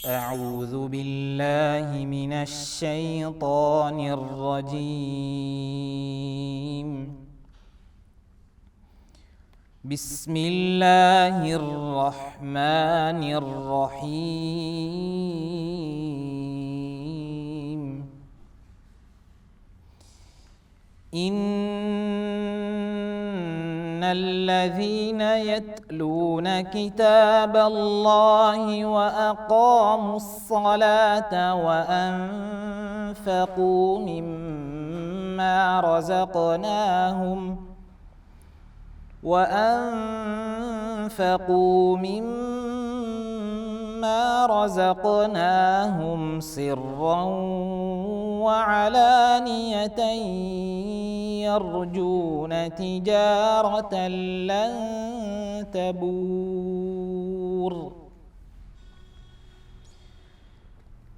أعوذ بالله من الشيطان الرجيم. بسم الله الرحمن الرحيم. إن الذين يتلون كتاب الله وأقاموا الصلاة وأنفقوا مما رزقناهم سرا وعلانية يرجون تجارة لن تبور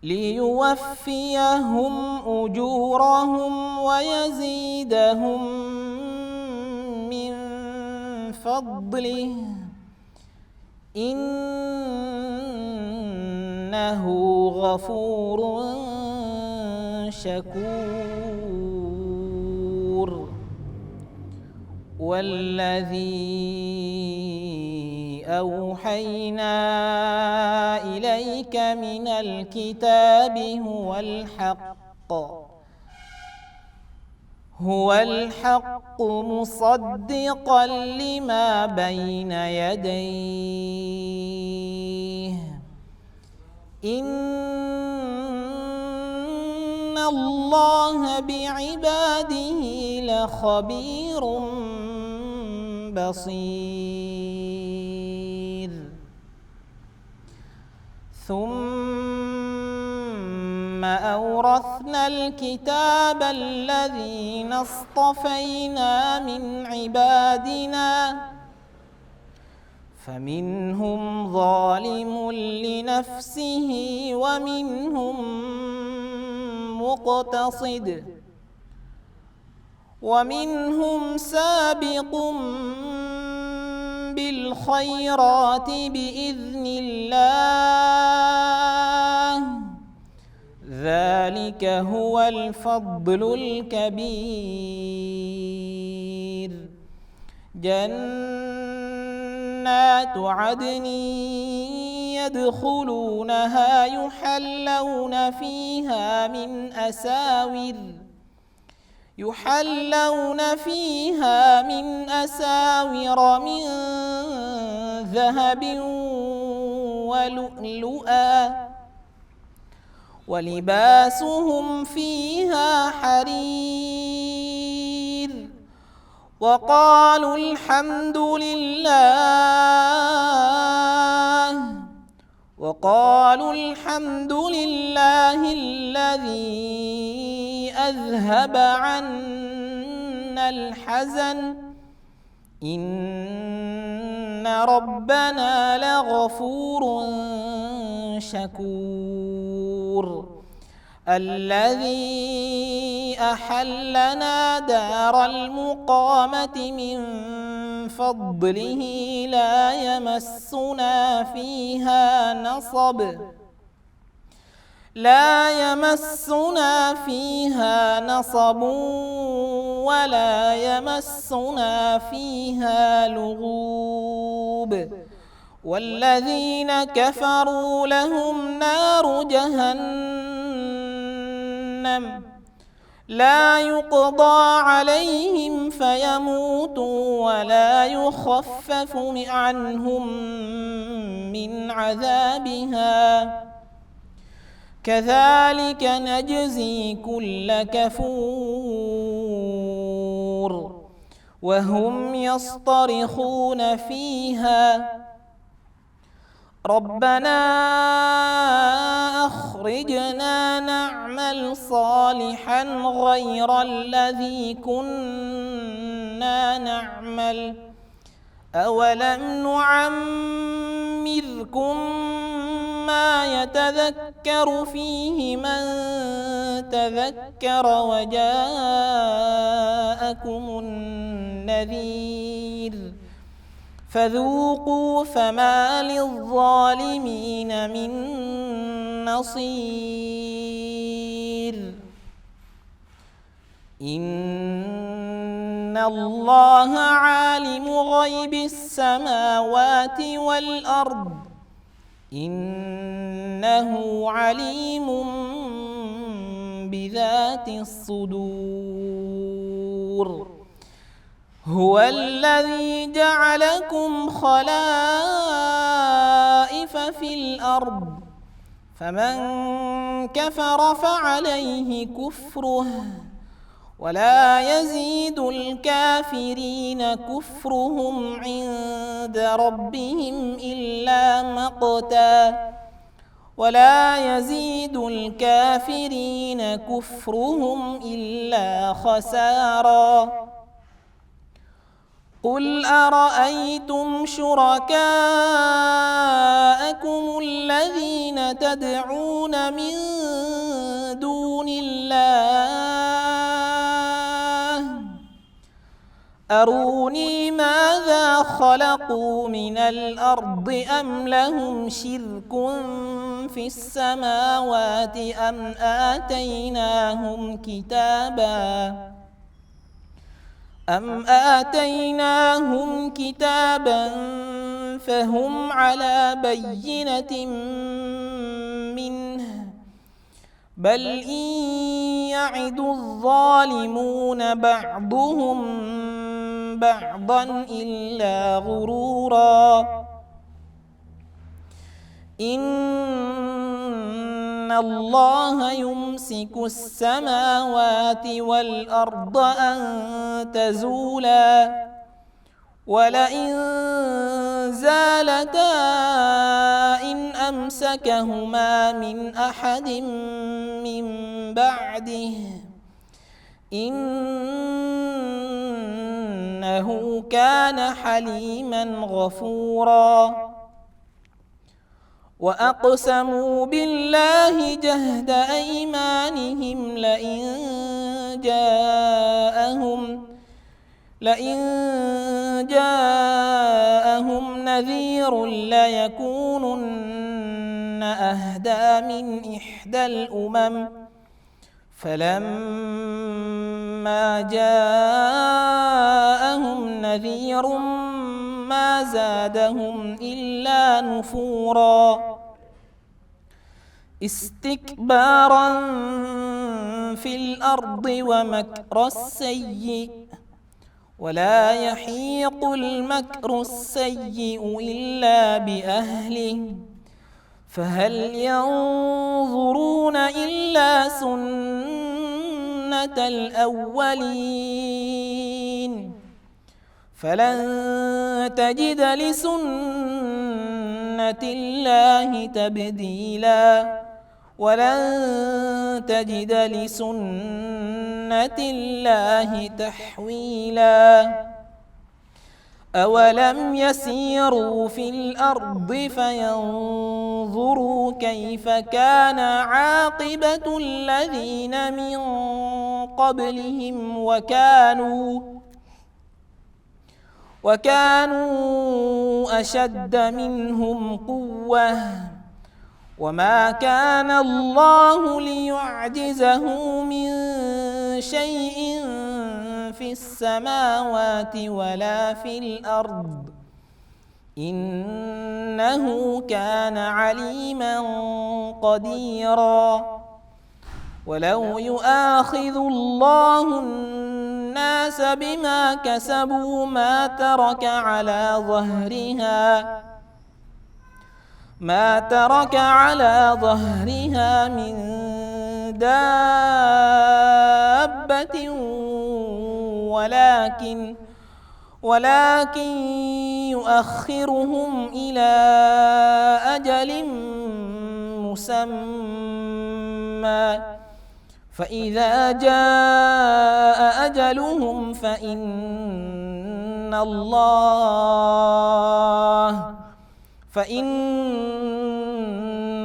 ليوفيهم أجورهم ويزيدهم من فضله إنه غفور شكور. والذي أوحينا إليك من الكتاب هو الحق مصدقا لما بين يديه إن الله بعباده لخبير بصير. ثم أورثنا الكتاب الذين اصطفينا من عبادنا فمنهم ظالم لنفسه ومنهم مقتصد ومنهم سابق بالخيرات بإذن الله ذلك هو الفضل الكبير. جنات عدن يدخلونها يحلون فيها من أساور من ذهب ولؤلؤا ولباسهم فيها حرير. وقالوا الحمد لله الذي أذهب عنا الحزن إن ربنا لغفور شكور. الذي أحلنا دار المقامة من فضله لا يمسنا فيها نصب ولا يمسنا فيها لغوب. والذين كفروا لهم نار جهنم لا يقضى عليهم فيموتوا ولا يخفف عنهم من عذابها كذلك نجزي كل كفور. وهم يصطرخون فيها ربنا أخرجنا نعمل صالحا غير الذي كنا نعمل أولم نعمركم ما يتذكر فيه من تذكر وجاءكم النذير فذوقوا فما للظالمين من نصير إن الله عالم غيب السماوات والأرض إنه عليم بذات الصدور هو الذي جعلكم خلائف في الأرض فمن كفر فعليه كفره ولا يزيد الكافرين كفرهم عند ربهم إلا مقتا ولا يزيد الكافرين كفرهم إلا خسارا قل أرأيتم شركاءكم الذين تدعون من دون الله أروني ماذا خلقوا من الأرض أم لهم شرك في السماوات أم آتيناهم كتابا فهم على بينة منه بل إن يعد الظالمون بعضهم بعضا إلا غرورا إن الله يمسك السماوات والأرض أن تزولا ولئن زالتا إن أمسكهما من أحد من بعده إنه كان حليما غفورا وأقسموا بالله جهد أيمانهم لئن جاءهم نذير ليكونن أهدى من إحدى الأمم فلما جاءهم نذير ما زادهم إلا نفورا استكبارا في الأرض ومكر السيء ولا يحيق المكر السيء إلا بأهله فهل ينظرون إلا سنة الأولين فلن تجد لسنة الله تبديلا ولن تجد لسنة الله تحويلا أولم يسيروا في الأرض فينظروا كيف كان عاقبة الذين من قبلهم وكانوا أشد منهم قوة وما كان الله ليعجزه من شيء في السماوات ولا في الأرض إنه كان عليما قديرا ولو يؤاخذ الله الناس بما كسبوا ما ترك على ظهرها من دابة ولكن يؤخرهم إلى أجل مسمى فإذا جاء أجلهم فإن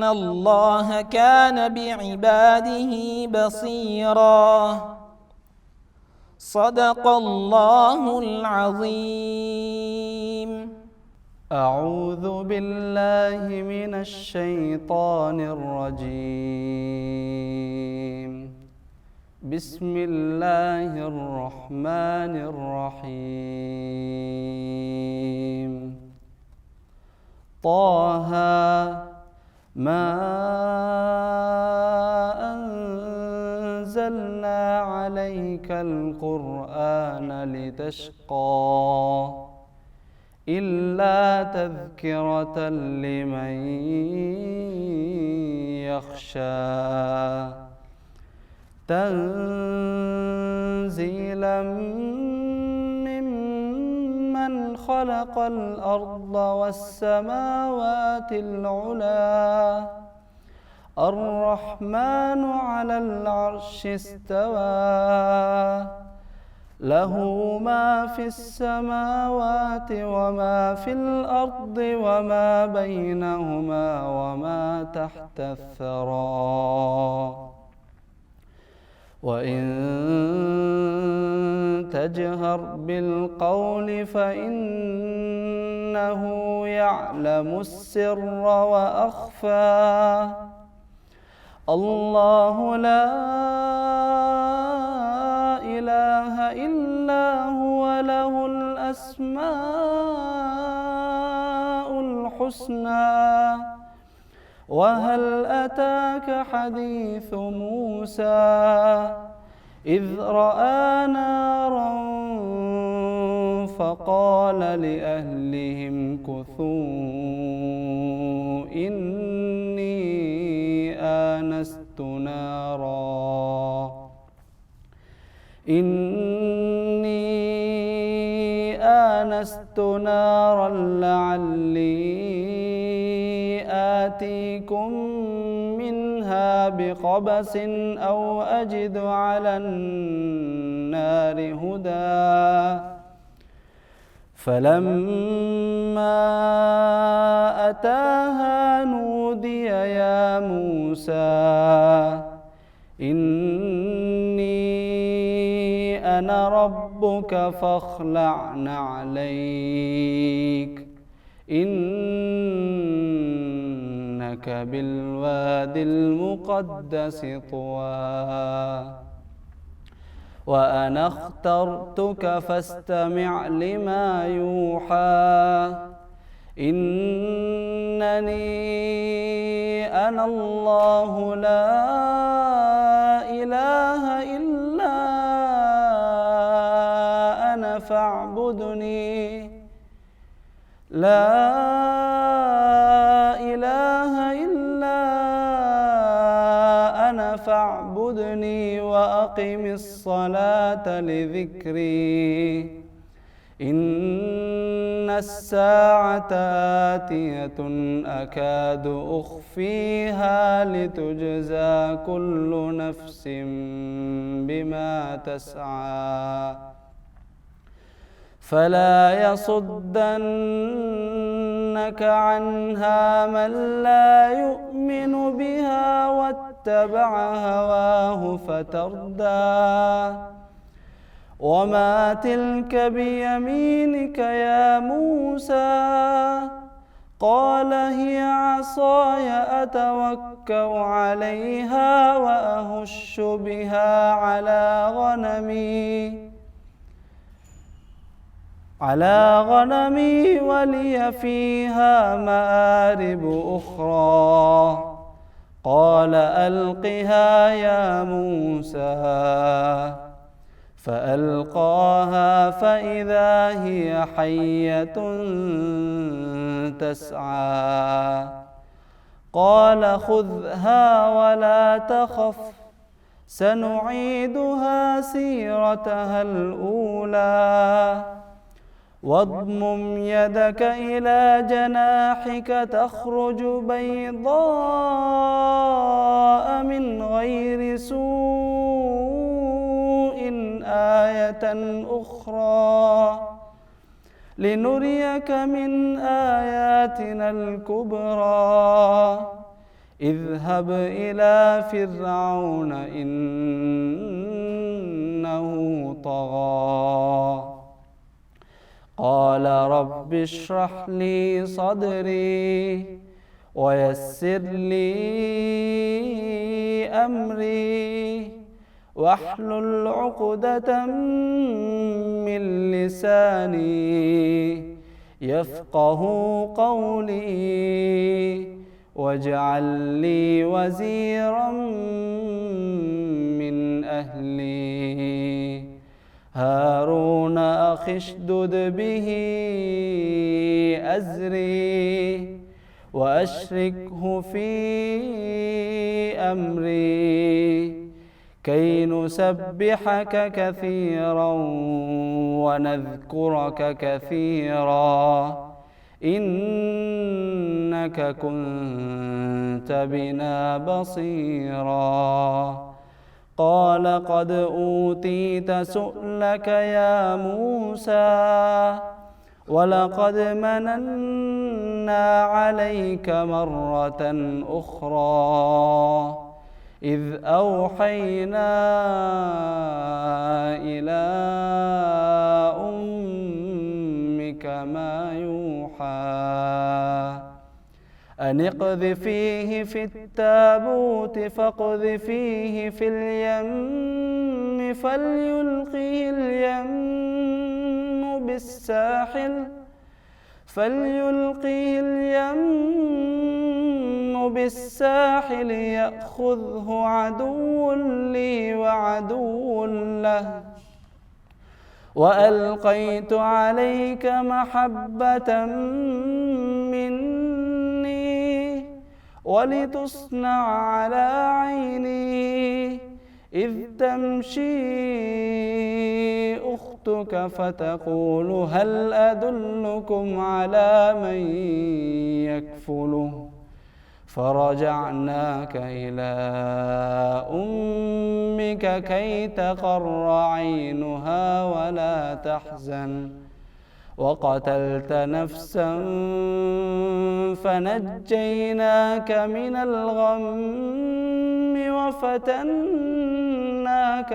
الله كان بعباده بصيرا صدق الله العظيم. أعوذ بالله من الشيطان الرجيم. بسم الله الرحمن الرحيم. طه ما أنزلنا عليك القرآن لتشقى إلا تذكرة لمن يخشى تنزيلا ممن خلق الأرض والسماوات العلى الرحمن على العرش استوى له ما في السماوات وما في الأرض وما بينهما وما تحت الثرى وإن تجهر بالقول فإنه يعلم السر وأخفى الله لا إله إلا هو له الأسماء الحسنى وهل أتاك حديث موسى إذ رأى نارا فقال لأهلهم كثوا إني آنست نارا لعلي آتيكم منها بقبس أو أجد على النار هدى فلما أتاها نودي يا موسى إني أنا ربك فاخلع نعليك إنك بالوادي المقدس طوى وأنا اخترتك فاستمع لما يوحى إنني أنا الله لا إله إلا أنا فاعبدني لا إله إلا أنا فاعبدني وأقم الصلاة لذكري إن الساعة آتية أكاد أخفيها لتجزى كل نفس بما تسعى فلا يصدنك عنها من لا يؤمن بها واتبع هواه فتردى وما تلك بيمينك يا موسى قال هي عصاي أتوكأ عليها وأهش بها على غنمي ولي فيها مآرب أخرى قال ألقها يا موسى فألقاها فإذا هي حية تسعى قال خذها ولا تخف سنعيدها سيرتها الأولى واضمم يدك إلى جناحك تخرج بيضاء من غير سوء آية أخرى لنريك من آياتنا الكبرى اذهب إلى فرعون إنه طغى قال رب اشرح لي صدري ويسر لي أمري واحلل عقدة من لساني يفقه قولي واجعل لي وزيرا من أهلي هارون أخي اشدد به أزري وأشركه في أمري كي نسبحك كثيرا ونذكرك كثيرا إنك كنت بنا بصيرا قال قد أوتيت سؤلك يا موسى ولقد مننا عليك مرة أخرى إذ أوحينا إلى أمك ما يوحى أن اقذفيه في التابوت فاقذفيه في اليم فليلقه اليم بالساحل يأخذه عدو لي وعدو له وألقيت عليك محبة مني ولتصنع على عيني إذ تمشي أختك فتقول هل أدلكم على من يكفله فرجعناك إلى أمك كي تقر عينها ولا تحزن وقتلت نفسا فنجيناك من الغم وفتناك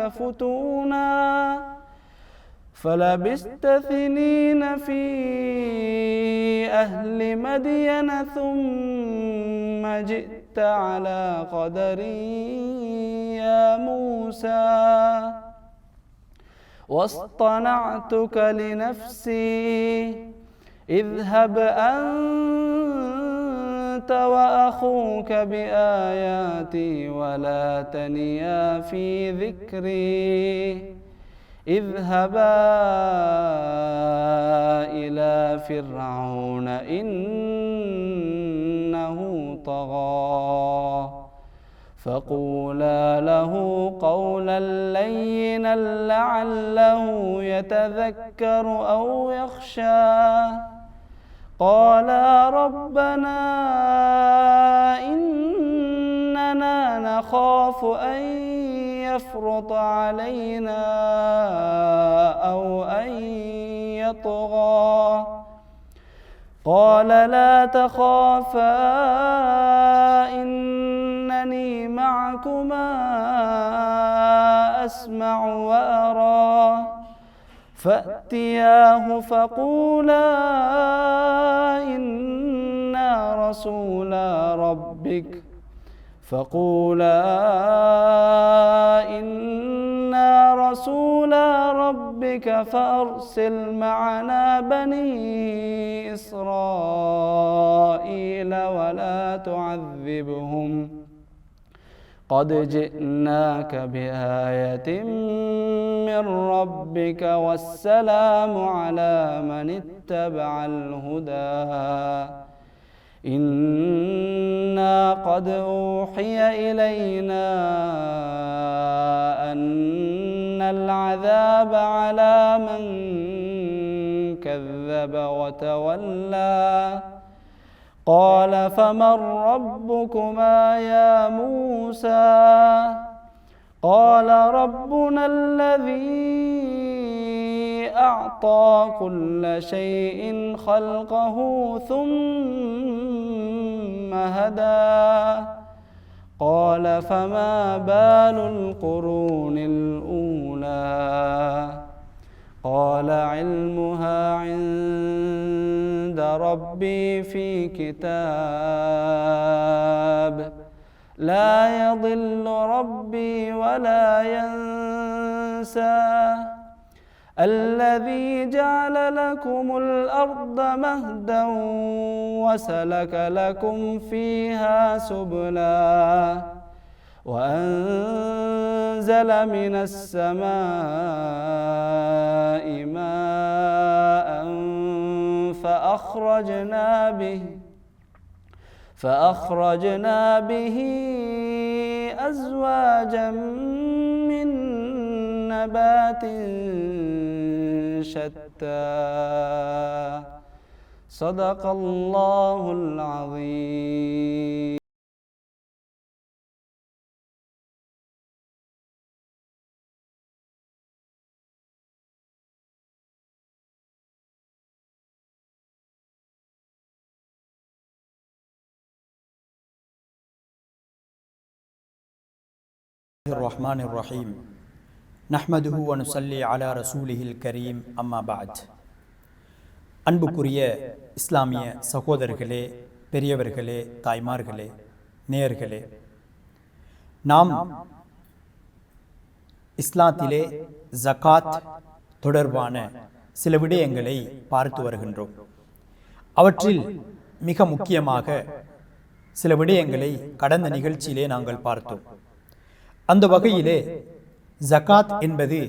فتونا فلبثت سنين في أهل مدين ثم جئت على قدري يا موسى واصطنعتك لنفسي اذهب أنت وأخوك بآياتي ولا تنيا في ذكري اذهبا إلى فرعون إنه طغى فقولا له قولا لينا لعله يتذكر أو يخشى قالا ربنا إننا نخاف أن يفرط علينا أو أن يطغى قال لا تخافا إنني معكما أسمع وأرى فأتياه فقولا إنا رسولا ربك فأرسل معنا بني إسرائيل ولا تعذبهم قد جئناك بآية من ربك والسلام على من اتبع الهدى إنا قد أوحي إلينا أن العذاب على من كذب وتولى قال فمن ربكما يا موسى قال ربنا الذي أعطى كل شيء خلقه ثم هدى قال فما بال القرون الأولى قال علمها عند ربي في كتاب لا يضل ربي ولا ينسى الذي جعل لكم الأرض مهدا وسلك لكم فيها سبلا وأنزل من السماء ماء فأخرجنا به أزواجا من نبات شتى صدق الله العظيم. الرحمن الرحيم نحمده ونصلي على رسوله الكريم أما بعد. அன்புக்குரிய இஸ்லாமிய சகோதரர்களே, பெரியவர்களே, தாய்மார்களே, நேயர்களே, நாம் இஸ்லாத்திலே ஜகாத் தொடர்பான சில விடயங்களை பார்த்து வருகின்றோம். அவற்றில் மிக முக்கியமாக சில விடயங்களை கடந்த நிகழ்ச்சியிலே நாங்கள் பார்த்தோம். அந்த வகையிலே ஜகாத் என்பது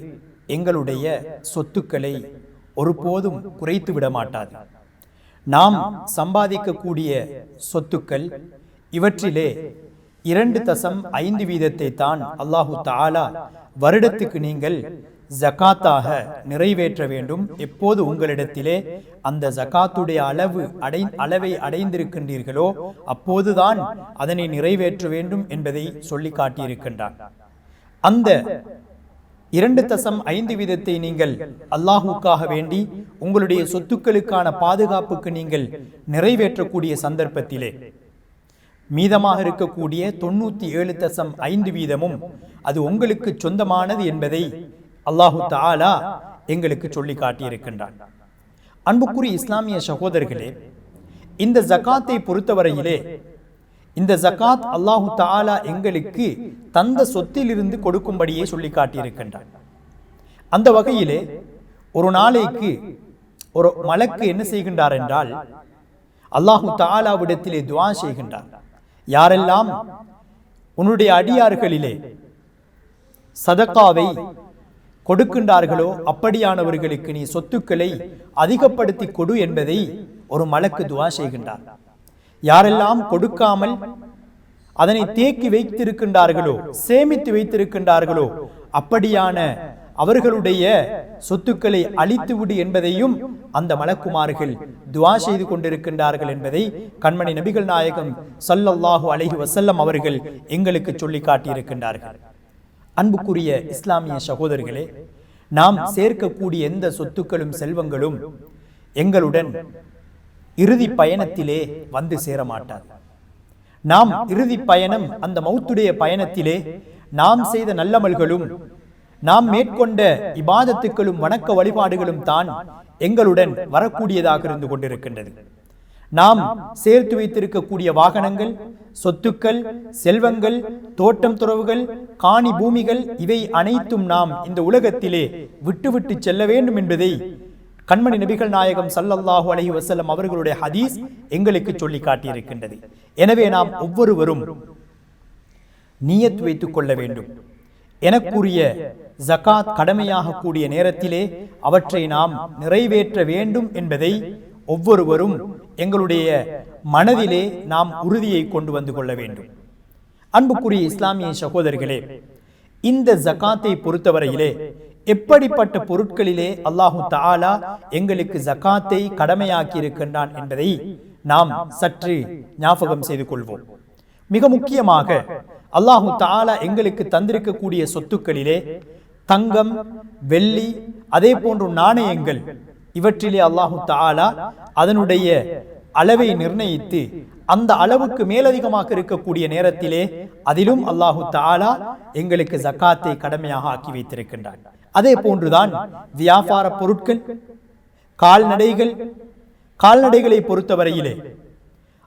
எங்களுடைய சொத்துக்களை ஒருபோதும் குறைத்து விட மாட்டாது. நாம் சம்பாதிக்கக்கூடிய சொத்துக்கள் இவற்றிலே 2.5% தான் அல்லாஹு தஆலா வருடத்துக்கு நீங்கள் ஜகாத்தாக நிறைவேற்ற வேண்டும். எப்போது உங்களிடத்திலே அந்த ஜகாத்துடைய அளவை அடைந்திருக்கின்றீர்களோ அப்போதுதான் அதனை நிறைவேற்ற வேண்டும் என்பதை சொல்லி காட்டியிருக்கின்றார். அந்த 2.5% நீங்கள் அல்லாஹுக்காக வேண்டி உங்களுடைய சொத்துக்களுக்கான பாதுகாப்புக்கு நீங்கள் நிறைவேற்றக்கூடிய சந்தர்ப்பத்திலே மீதமாக இருக்கக்கூடிய 97.5% அது உங்களுக்கு சொந்தமானது என்பதை அல்லாஹு தஆலா எங்களுக்கு சொல்லி காட்டியிருக்கின்றார். அன்புக்குரிய இஸ்லாமிய சகோதரர்களே, இந்த ஜகாத்தை பொறுத்தவரையிலே இந்த ஜகாத் அல்லாஹு தஆலா எங்களுக்கு தந்த சொத்திலிருந்து கொடுக்கும்படியே சொல்லி காட்டியிருக்கின்றார். அந்த வகையிலே ஒரு நாளைக்கு ஒரு மலக்கு என்ன செய்கின்றார் என்றால் அல்லாஹு தஆலாவிடத்திலே துஆ செய்கின்றார். யாரெல்லாம் உன்னுடைய அடியார்களிலே சதகாவை கொடுக்கின்றார்களோ அப்படியானவர்களுக்கு நீ சொத்துக்களை அதிகப்படுத்தி கொடு என்பதை ஒரு மலக்கு துஆ செய்கின்றார். யாரெல்லாம் கொடுக்காமல் அதனை தேக்கி வைத்திருக்கின்றார்களோ, சேமித்து வைத்திருக்கின்றார்களோ அப்படியான அவர்களுடைய சொத்துக்களை அழித்துவிடு என்பதையும் அந்த மலக்குமார்கள் துஆ செய்து கொண்டிருக்கின்றார்கள் என்பதை கண்மணி நபிகள் நாயகம் ஸல்லல்லாஹு அலைஹி வஸல்லம் அவர்கள் எங்களுக்கு சொல்லி காட்டியிருக்கின்றார்கள். அன்புக்குரிய இஸ்லாமிய சகோதரர்களே, நாம் சேர்க்கக்கூடிய எந்த சொத்துக்களும் செல்வங்களும் எங்களுடன் இறுதி பயணத்திலே வந்து சேரமாட்டார். நாம் இறுதி பயணம் அந்த மௌத்துடைய பயணத்திலே நாம் செய்த நல்லமல்களும் நாம் மேற்கொண்ட இபாதத்துக்களும் வணக்க வழிபாடுகளும் தான் எங்களுடன் வரக்கூடியதாக இருந்து கொண்டிருக்கின்றது. நாம் சேர்த்து வைத்திருக்கக்கூடிய வாகனங்கள், சொத்துக்கள், செல்வங்கள், தோட்டம் துறவுகள், காணி பூமிகள் இவை அனைத்தும் நாம் இந்த உலகத்திலே விட்டுவிட்டு செல்ல வேண்டும் என்பதை கண்மணி நபிகள் நாயகம் ஸல்லல்லாஹு அலைஹி வஸல்லம் அவர்களுடைய ஹதீஸ் எங்களுக்கு சொல்லி காட்டியிருக்கின்றது. எனவே நாம் ஒவ்வொருவரும் நியத் வைத்துக் கொள்ள வேண்டும். எனக்குரிய ஜகாத் கடமையாக கூடிய நேரத்திலே அவற்றை நாம் நிறைவேற்ற வேண்டும் என்பதை ஒவ்வொருவரும் எங்களுடைய மனதிலே நாம் உறுதியை கொண்டு வந்து கொள்ள வேண்டும். அன்புக்குரிய இஸ்லாமிய சகோதரர்களே, இந்த ஜகாத்தை பொறுத்தவரையிலே எப்படிப்பட்ட பொருட்களிலே அல்லாஹு தஆலா எங்களுக்கு ஜகாத்தை கடமையாக்கி இருக்கின்றான் என்பதை நாம் சற்று ஞாபகம் செய்து கொள்வோம். மிக முக்கியமாக அல்லாஹு தஆலா எங்களுக்கு தந்திருக்கக்கூடிய சொத்துக்களிலே தங்கம், வெள்ளி, அதே போன்று நாணயங்கள் இவற்றிலே அல்லாஹு தஆலா அதனுடைய அளவை நிர்ணயித்து அந்த அளவுக்கு மேலதிகமாக இருக்கக்கூடிய நேரத்திலே அதிலும் அல்லாஹு தஆலா எங்களுக்கு ஜகாத்தை கடமையாக ஆக்கி வைத்திருக்கின்றார். அதே போன்றுதான் வியாபார பொருட்கள், கால்நடைகளை பொறுத்தவரையிலே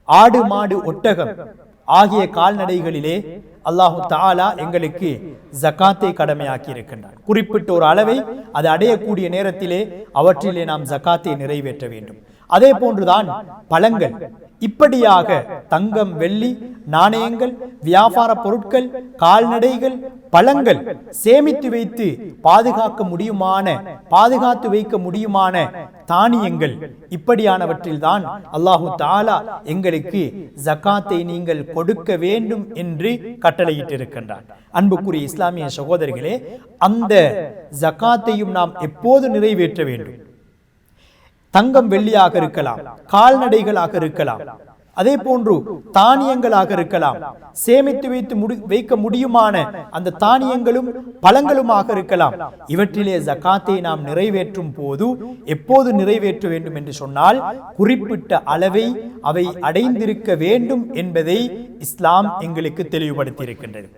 ஆடு, மாடு, ஒட்டகம் ஆகிய கால்நடைகளிலே அல்லாஹு தஆலா எங்களுக்கு ஜகாத்தை கடமையாக்கி இருக்கின்றார். குறிப்பிட்ட ஒரு அளவை அது அடையக்கூடிய நேரத்திலே அவற்றிலே நாம் ஜகாத்தை நிறைவேற்ற வேண்டும். அதே போன்றுதான் பழங்கள். இப்படியாக தங்கம், வெள்ளி, நாணயங்கள், வியாபார பொருட்கள், கால்நடைகள், பழங்கள் சேமித்து வைத்து பாதுகாத்து வைக்க முடியுமான தானியங்கள், இப்படியானவற்றில் தான் அல்லாஹு தஆலா எங்களுக்கு ஜகாத்தை நீங்கள் கொடுக்க வேண்டும் என்று கட்டளையிட்டிருக்கின்றார். அன்புக்குரிய இஸ்லாமிய சகோதரர்களே, அந்த ஜகாத்தையும் நாம் எப்போது நிறைவேற்ற வேண்டும்? தங்கம், வெள்ளியாக இருக்கலாம், கால்நடைகளாக இருக்கலாம், அதே போன்று தானியங்களாக இருக்கலாம், சேமித்து வைக்க முடியுமான அந்த தானியங்களும் பழங்களுமாக இருக்கலாம். இவற்றிலே ஜகாத்தை நாம் நிறைவேற்றும் போது எப்போது நிறைவேற்ற வேண்டும் என்று சொன்னால், குறிப்பிட்ட அளவை அவை அடைந்திருக்க வேண்டும் என்பதை இஸ்லாம் எங்களுக்கு தெளிவுபடுத்தி இருக்கின்றது.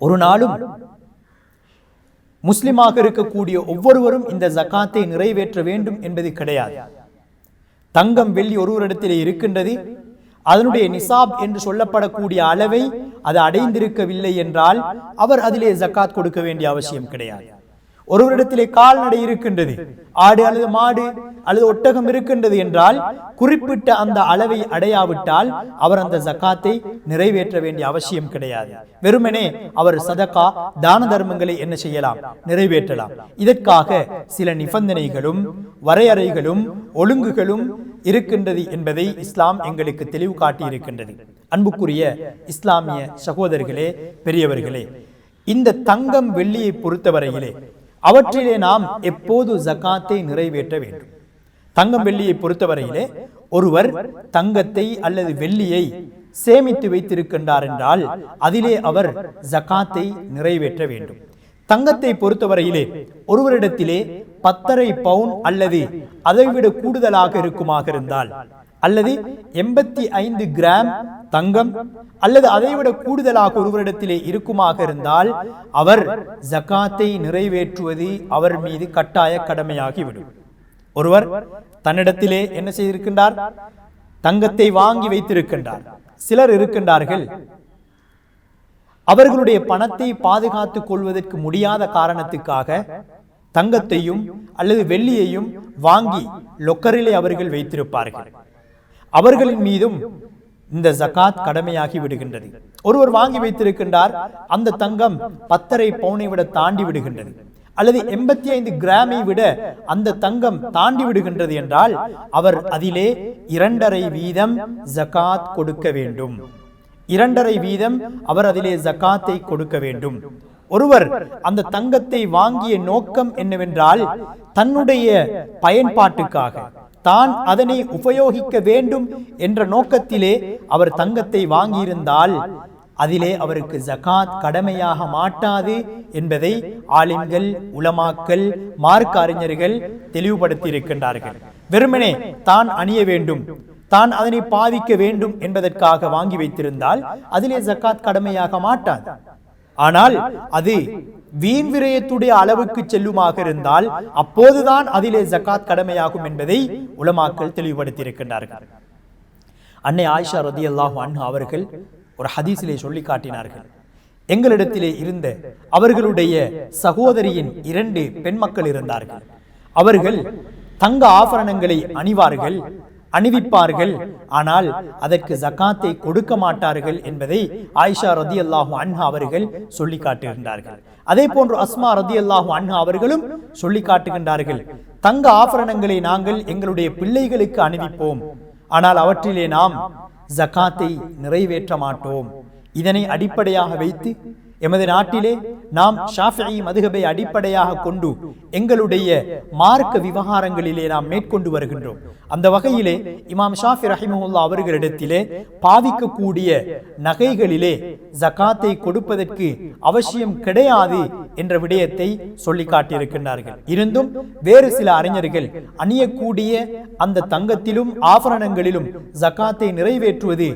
ஒரு நாளும் முஸ்லிமாக இருக்கக்கூடிய ஒவ்வொருவரும் இந்த ஜகாத்தை நிறைவேற்ற வேண்டும் என்பது கிடையாது. தங்கம், வெள்ளி ஒருவரிடத்திலே இருக்கின்றது, அதனுடைய நிசாப் என்று சொல்லப்படக்கூடிய அளவை அது அடைந்திருக்கவில்லை என்றால் அவர் அதிலே ஜகாத் கொடுக்க வேண்டிய அவசியம் கிடையாது. ஒருவரிடத்திலே கால்நடை இருக்கின்றது, ஆடு அல்லது மாடு அல்லது ஒட்டகம் இருக்கின்றது என்றால் குறிப்பிட்ட அந்த அளவை அடையாவிட்டால் அவர் அந்த ஜகாத்தை நிறைவேற்ற வேண்டிய அவசியம் கிடையாது. வெறுமனே அவர் சதகா, தான தர்மங்களை என்ன செய்யலாம்? நிறைவேற்றலாம். இதற்காக சில நிபந்தனைகளும் வரையறைகளும் ஒழுங்குகளும் இருக்கின்றது என்பதை இஸ்லாம் எங்களுக்கு தெளிவு காட்டி இருக்கின்றது. அன்புக்குரிய இஸ்லாமிய சகோதரர்களே, பெரியவர்களே, இந்த தங்கம், வெள்ளியை பொறுத்தவரையிலே அவற்றிலே நாம் எப்போது ஜகாத்தை நிறைவேற்ற வேண்டும்? தங்கம், வெள்ளியை பொறுத்தவரையிலே ஒருவர் தங்கத்தை அல்லது வெள்ளியை சேமித்து வைத்திருக்கின்றார் என்றால் அதிலே அவர் ஜகாத்தை நிறைவேற்ற வேண்டும். தங்கத்தை பொறுத்தவரையிலே ஒருவரிடத்திலே 10.5 பவுன் அல்லது அதைவிட கூடுதலாக இருக்குமாக இருந்தால், அல்லது 85 கிராம் தங்கம் அல்லது அதைவிட கூடுதலாக ஒருவரிடத்திலே இருக்குமாக இருந்தால் அவர் ஜகாத்தை நிறைவேற்றுவது அவர் மீது கட்டாய கடமையாகிவிடும். ஒருவர் தன்னிடத்திலே என்ன செய்திருக்கின்றார்? தங்கத்தை வாங்கி வைத்திருக்கின்றார். சிலர் இருக்கின்றார்கள், அவர்களுடைய பணத்தை பாதுகாத்துக் கொள்வதற்கு முடியாத காரணத்துக்காக தங்கத்தையும் அல்லது வெள்ளியையும் வாங்கி லொக்கரிலே அவர்கள் வைத்திருப்பார்கள். அவர்களின் மீதும் இந்த ஜகாத் கடமையாகி விடுகின்றது. ஒருவர் வாங்கி வைத்திருக்கின்றார், அந்த தங்கம் 10.5 பவுனை விட தாண்டி விடுகின்றது, அல்லது 85 கிராமை விட அந்த தங்கம் தாண்டி விடுகின்றது என்றால் அவர் அதிலே 2.5 வீதம் ஜகாத் கொடுக்க வேண்டும். 2.5 வீதம் அவர் அதிலே ஜகாத்தை கொடுக்க வேண்டும். ஒருவர் அந்த தங்கத்தை வாங்கிய நோக்கம் என்னவென்றால் தன்னுடைய பயன்பாட்டுக்காக, தான் அதனை உபயோகிக்க வேண்டும் என்ற நோக்கத்திலே அவர் தங்கத்தை வாங்கியிருந்தால் அதிலே அவருக்கு ஜகாத் கடமையாக மாட்டாது என்பதை ஆலிம்கள், உலமாக்கள், மார்க்க அறிஞர்கள் தெளிவுபடுத்தி இருக்கின்றார்கள். வெறுமனே தான் அணிய வேண்டும், தான் அதனை பாவிக்க வேண்டும் என்பதற்காக வாங்கி வைத்திருந்தால் அதிலே ஜகாத் கடமையாக மாட்டாது. ஆனால் அது வீண் விரயத்துடைய அளவுக்கு செல்லுமாக இருந்தால் அப்போதுதான் அதிலே ஜகாத் கடமையாகும் என்பதை உலமாக்கள் தெளிவுபடுத்தி இருக்கின்றார்கள். அன்னை ஆயிஷா ரலியல்லாஹு அன்ஹா அவர்கள் ஒரு ஹதீஸிலே சொல்லி காட்டினார்கள், எங்களிடத்திலே இருந்த அவர்களுடைய சகோதரியின் 2 பெண் மக்கள் இருந்தார்கள். அவர்கள் தங்க ஆபரணங்களை அணிவிப்பார்கள், ஆனால் அதற்கு ஜகாத்தை கொடுக்க மாட்டார்கள் என்பதை ஆயிஷா ரலியல்லாஹு அன்ஹா அவர்கள் சொல்லி காட்டுகின்றார்கள். அதே போன்று அஸ்மா ரலியல்லாஹு அன்ஹா அவர்களும் சொல்லி காட்டுகின்றார்கள், தங்க ஆபரணங்களை நாங்கள் எங்களுடைய பிள்ளைகளுக்கு அணிவிப்போம், ஆனால் அவற்றிலே நாம் ஜகாத்தை நிறைவேற்ற மாட்டோம். இதனை அடிப்படையாக வைத்து எமது நாட்டிலே நாம் ஷாஃபிஈ மதுஹபை அடிப்படையாக கொண்டு எங்களுடைய மார்க்க விவகாரங்களிலே நாம் மேற்கொண்டு வருகின்றோம். அந்த வகையிலே இமாம் ஷாஃபி ரஹிமஹுல்லாஹ் அவர்களிடத்திலே பாவிக்கக்கூடிய நகைகளிலே ஜகாத்தை கொடுப்பதற்கு அவசியம் கிடையாது என்ற விடயத்தை சொல்லி காட்டியிருக்கின்றார்கள். இருந்தும் வேறு சில அறிஞர்கள் அணியக்கூடிய அந்த தங்கத்திலும் ஆபரணங்களிலும் ஜகாத்தை நிறைவேற்றுவது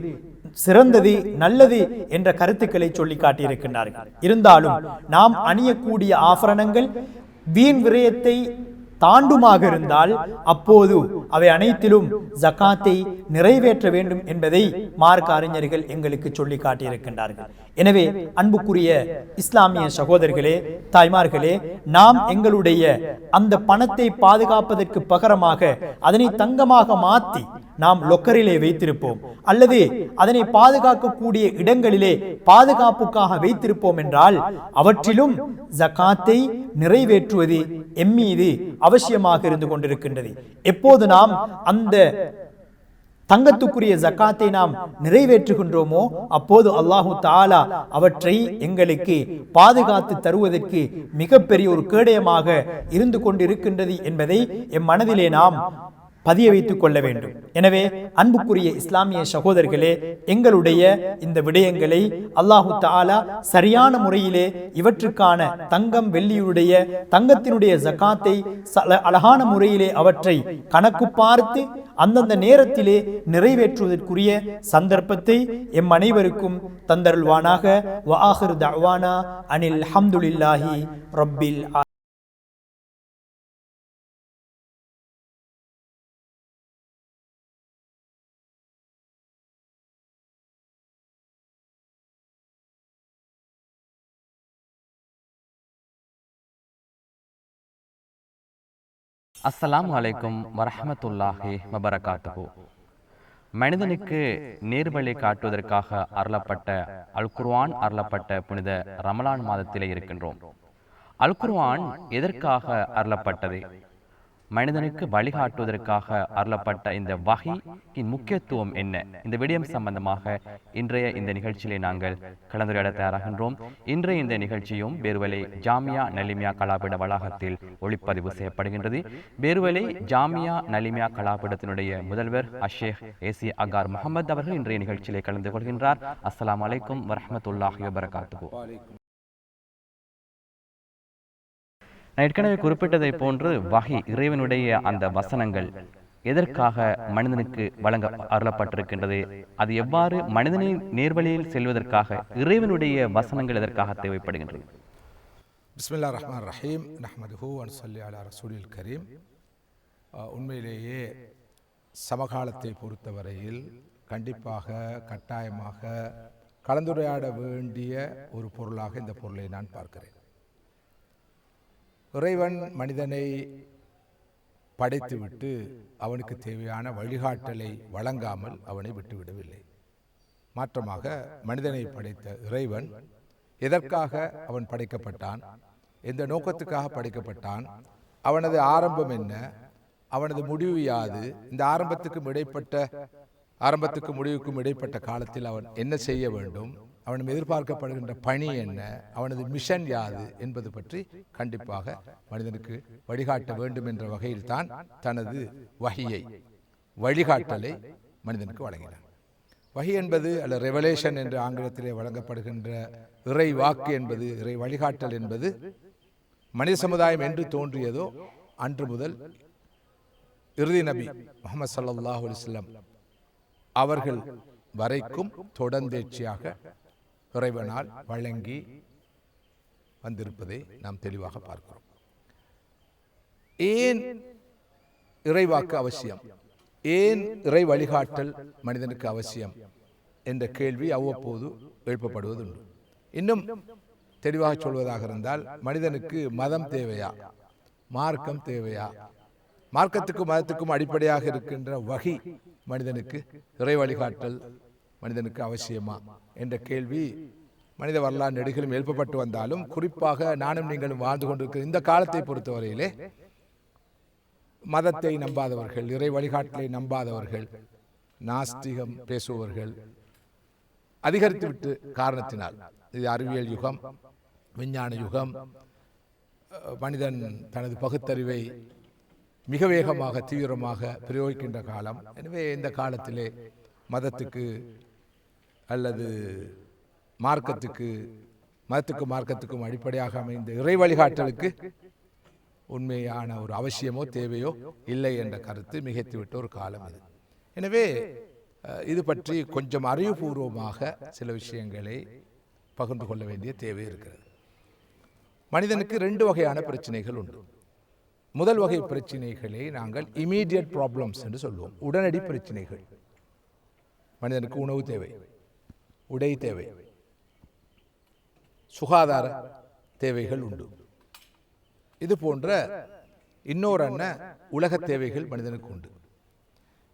சிறந்தது நல்லது என்ற கருத்துக்களை சொல்லி காட்டியிருக்கின்றார்கள். இருந்தாலும் நாம் அணியக்கூடிய ஆபரணங்கள் வீண் விரயத்தை தாண்டுமாக இருந்தால் அப்போது அவை அனைத்திலும் ஜகாத்தை நிறைவேற்ற வேண்டும் என்பதை மார்க்க அறிஞர்கள் எங்களுக்கு சொல்லி காட்டியிருக்கின்றார்கள். எனவே அன்புக்குரிய இஸ்லாமிய சகோதரர்களே, தாய்மார்களே, நாம் எங்களுடைய அந்த பணத்தை பாதுகாப்பதற்கு பகரமாக அதனை தங்கமாக மாற்றி நாம் லொக்கரிலே வைத்திருப்போம் அல்லது அதனை பாதுகாக்கக்கூடிய இடங்களிலே பாதுகாப்புக்காக வைத்திருப்போம் என்றால் அவற்றிலும் ஜகாத்தை நிறைவேற்றுவது எம்மீது அவசியமாக இருந்து கொண்டிருக்கின்றது. எப்போது நாம் அந்த தங்கத்துக்குரிய ஜக்காத்தை நாம் நிறைவேற்றுகின்றோமோ அப்போது அல்லாஹு தஆலா அவற்றை எங்களுக்கு பாதுகாத்து தருவதற்கு மிகப்பெரிய ஒரு கேடயமாக இருந்து கொண்டிருக்கின்றது என்பதை எம் மனதிலே நாம் பதிய வைத்துக் கொள்ள வேண்டும். எனவே அன்புக்குரிய இஸ்லாமிய சகோதரர்களே, எங்களுடைய இந்த விடயங்களை அல்லாஹு தஆலா சரியான முறையிலே இவற்றுக்கான தங்கம் வெள்ளியுடைய தங்கத்தினுடைய ஜகாத்தை அழகான முறையிலே அவற்றை கணக்கு பார்த்து அந்தந்த நேரத்திலே நிறைவேற்றுவதற்குரிய சந்தர்ப்பத்தை எம் அனைவருக்கும் தந்தருள்வானாக. வ ஆகிரு தஅவானா அனில் ஹம்துலில்லாஹி ரப்பில் ஆலமீன். அஸ்ஸலாமு அலைக்கும் வரஹ்மத்துல்லாஹி வபரகாத்துஹு. மனிதனுக்கு நேர்வழி காட்டுவதற்காக அருளப்பட்ட அல் குர்ஆன் அருளப்பட்ட புனித ரமலான் மாதத்திலே இருக்கின்றோம். அல் குர்ஆன் எதற்காக அருளப்பட்டது? மனிதனுக்கு வழிகாட்டுவதற்காக அருளப்பட்ட இந்த வஹீயின் முக்கியத்துவம் என்ன? இந்த விடயம் சம்பந்தமாக இன்றைய இந்த நிகழ்ச்சியிலே நாங்கள் கலந்துரையாட தயாராகின்றோம். இன்றைய இந்த நிகழ்ச்சியும் பேர்வலை ஜாமியா நலிமியா கலாபீட வளாகத்தில் ஒளிப்பதிவு செய்யப்படுகின்றது. பேர்வலை ஜாமியா நலிமியா கலாபீடத்தினுடைய முதல்வர் அஷேக் ஏசி அகார் முகமது அவர்கள் இன்றைய நிகழ்ச்சியிலே கலந்து கொள்கின்றார். அஸ்ஸலாமு அலைக்கும் வரஹ்மத்துல்லாஹி வபரகாத்துஹு. நான் ஏற்கனவே குறிப்பிட்டதை போன்று வஹி இறைவனுடைய அந்த வசனங்கள் எதற்காக மனிதனுக்கு வழங்க அருளப்பட்டிருக்கின்றது? அது எவ்வாறு மனிதனை நேர்வழியில் செல்வதற்காக இறைவனுடைய வசனங்கள் எதற்காக தேவைப்படுகின்றது? பிஸ்மில்லாஹிர் ரஹ்மானிர் ரஹீம். நஹ்மதுஹு வ நுஸல்லி அலா ரசூலில் கரீம். உண்மையிலேயே சமகாலத்தை பொறுத்தவரையில் கண்டிப்பாக கட்டாயமாக கலந்துரையாட வேண்டிய ஒரு பொருளாக இந்த பொருளை நான் பார்க்கிறேன். இறைவன் மனிதனை படைத்துவிட்டு அவனுக்கு தேவையான வழிகாட்டலை வழங்காமல் அவனை விட்டுவிடவில்லை. மாற்றமாக மனிதனை படைத்த இறைவன் எதற்காக அவன் படைக்கப்பட்டான், எந்த நோக்கத்துக்காக படைக்கப்பட்டான், அவனது ஆரம்பம் என்ன, அவனது முடிவு யாது, இந்த ஆரம்பத்துக்கும் முடிவுக்கும் இடைப்பட்ட காலத்தில் அவன் என்ன செய்ய வேண்டும், அவனும் எதிர்பார்க்கப்படுகின்ற பணி என்ன, அவனது மிஷன் யாது என்பது பற்றி கண்டிப்பாக மனிதனுக்கு வழிகாட்ட வேண்டும் என்ற வகையில் தான் தனது வழிகாட்டலை மனிதனுக்கு வழங்கினான். வஹி என்பது அல்ல ரெவலேஷன் என்று ஆங்கிலத்திலே வழங்கப்படுகின்ற இறை வாக்கு என்பது, இறை வழிகாட்டல் என்பது மனித சமுதாயம் என்று தோன்றியதோ அன்று முதல் இறுதி நபி முஹம்மது ஸல்லல்லாஹு அலைஹி வஸல்லம் அவர்கள் வரைக்கும் தொடர்ந்தேர்ச்சியாக இறைவனால் வழங்கி வந்திருப்பதை நாம் தெளிவாக பார்க்கிறோம். ஏன் இறைவாக்கு அவசியம், ஏன் இறை வழிகாட்டல் மனிதனுக்கு அவசியம் என்ற கேள்வி அவ்வப்போது எழுப்பப்படுவதுண்டு. இன்னும் தெளிவாக சொல்வதாக இருந்தால், மனிதனுக்கு மதம் தேவையா, மார்க்கம் தேவையா, மார்க்கத்துக்கும் மதத்துக்கும் அடிப்படையாக இருக்கின்ற வகி மனிதனுக்கு இறை வழிகாட்டல் மனிதனுக்கு அவசியமா என்ற கேள்வி மனித வரலாறு நெடுகிலும் எழுப்பப்பட்டு வந்தாலும், குறிப்பாக நானும் நீங்களும் வாழ்ந்து கொண்டிருக்கிற இந்த காலத்தை பொறுத்தவரையிலே மதத்தை நம்பாதவர்கள், இறை வழிகாட்டலை நம்பாதவர்கள், நாஸ்திகம் பேசுபவர்கள் அதிகரித்துவிட்டு காரணத்தினால், இது அறிவியல் யுகம், விஞ்ஞான யுகம், மனிதன் தனது பகுத்தறிவை மிக வேகமாக தீவிரமாக பிரயோகிக்கின்ற காலம். எனவே இந்த காலத்திலே மதத்துக்கு அல்லது மதத்துக்கும் அடிப்படையாக அமைந்த இறை வழிகாட்டலுக்கு உண்மையான ஒரு அவசியமோ தேவையோ இல்லை என்ற கருத்து மிகைத்துவிட்ட ஒரு காலம் இது. எனவே இது பற்றி கொஞ்சம் அறிவுபூர்வமாக சில விஷயங்களை பகிர்ந்து கொள்ள வேண்டிய தேவை இருக்கிறது. மனிதனுக்கு 2 வகையான பிரச்சனைகள் உண்டு. முதல் வகை பிரச்சனைகளை நாங்கள் இமீடியட் ப்ராப்ளம்ஸ் என்று சொல்லுவோம். உடனடி பிரச்சனைகள். மனிதனுக்கு உணவு தேவை, உடை தேவை, சுகாதார தேவைகள் உண்டு. இது போன்ற இன்னொரு உலக தேவைகள் மனிதனுக்கு உண்டு.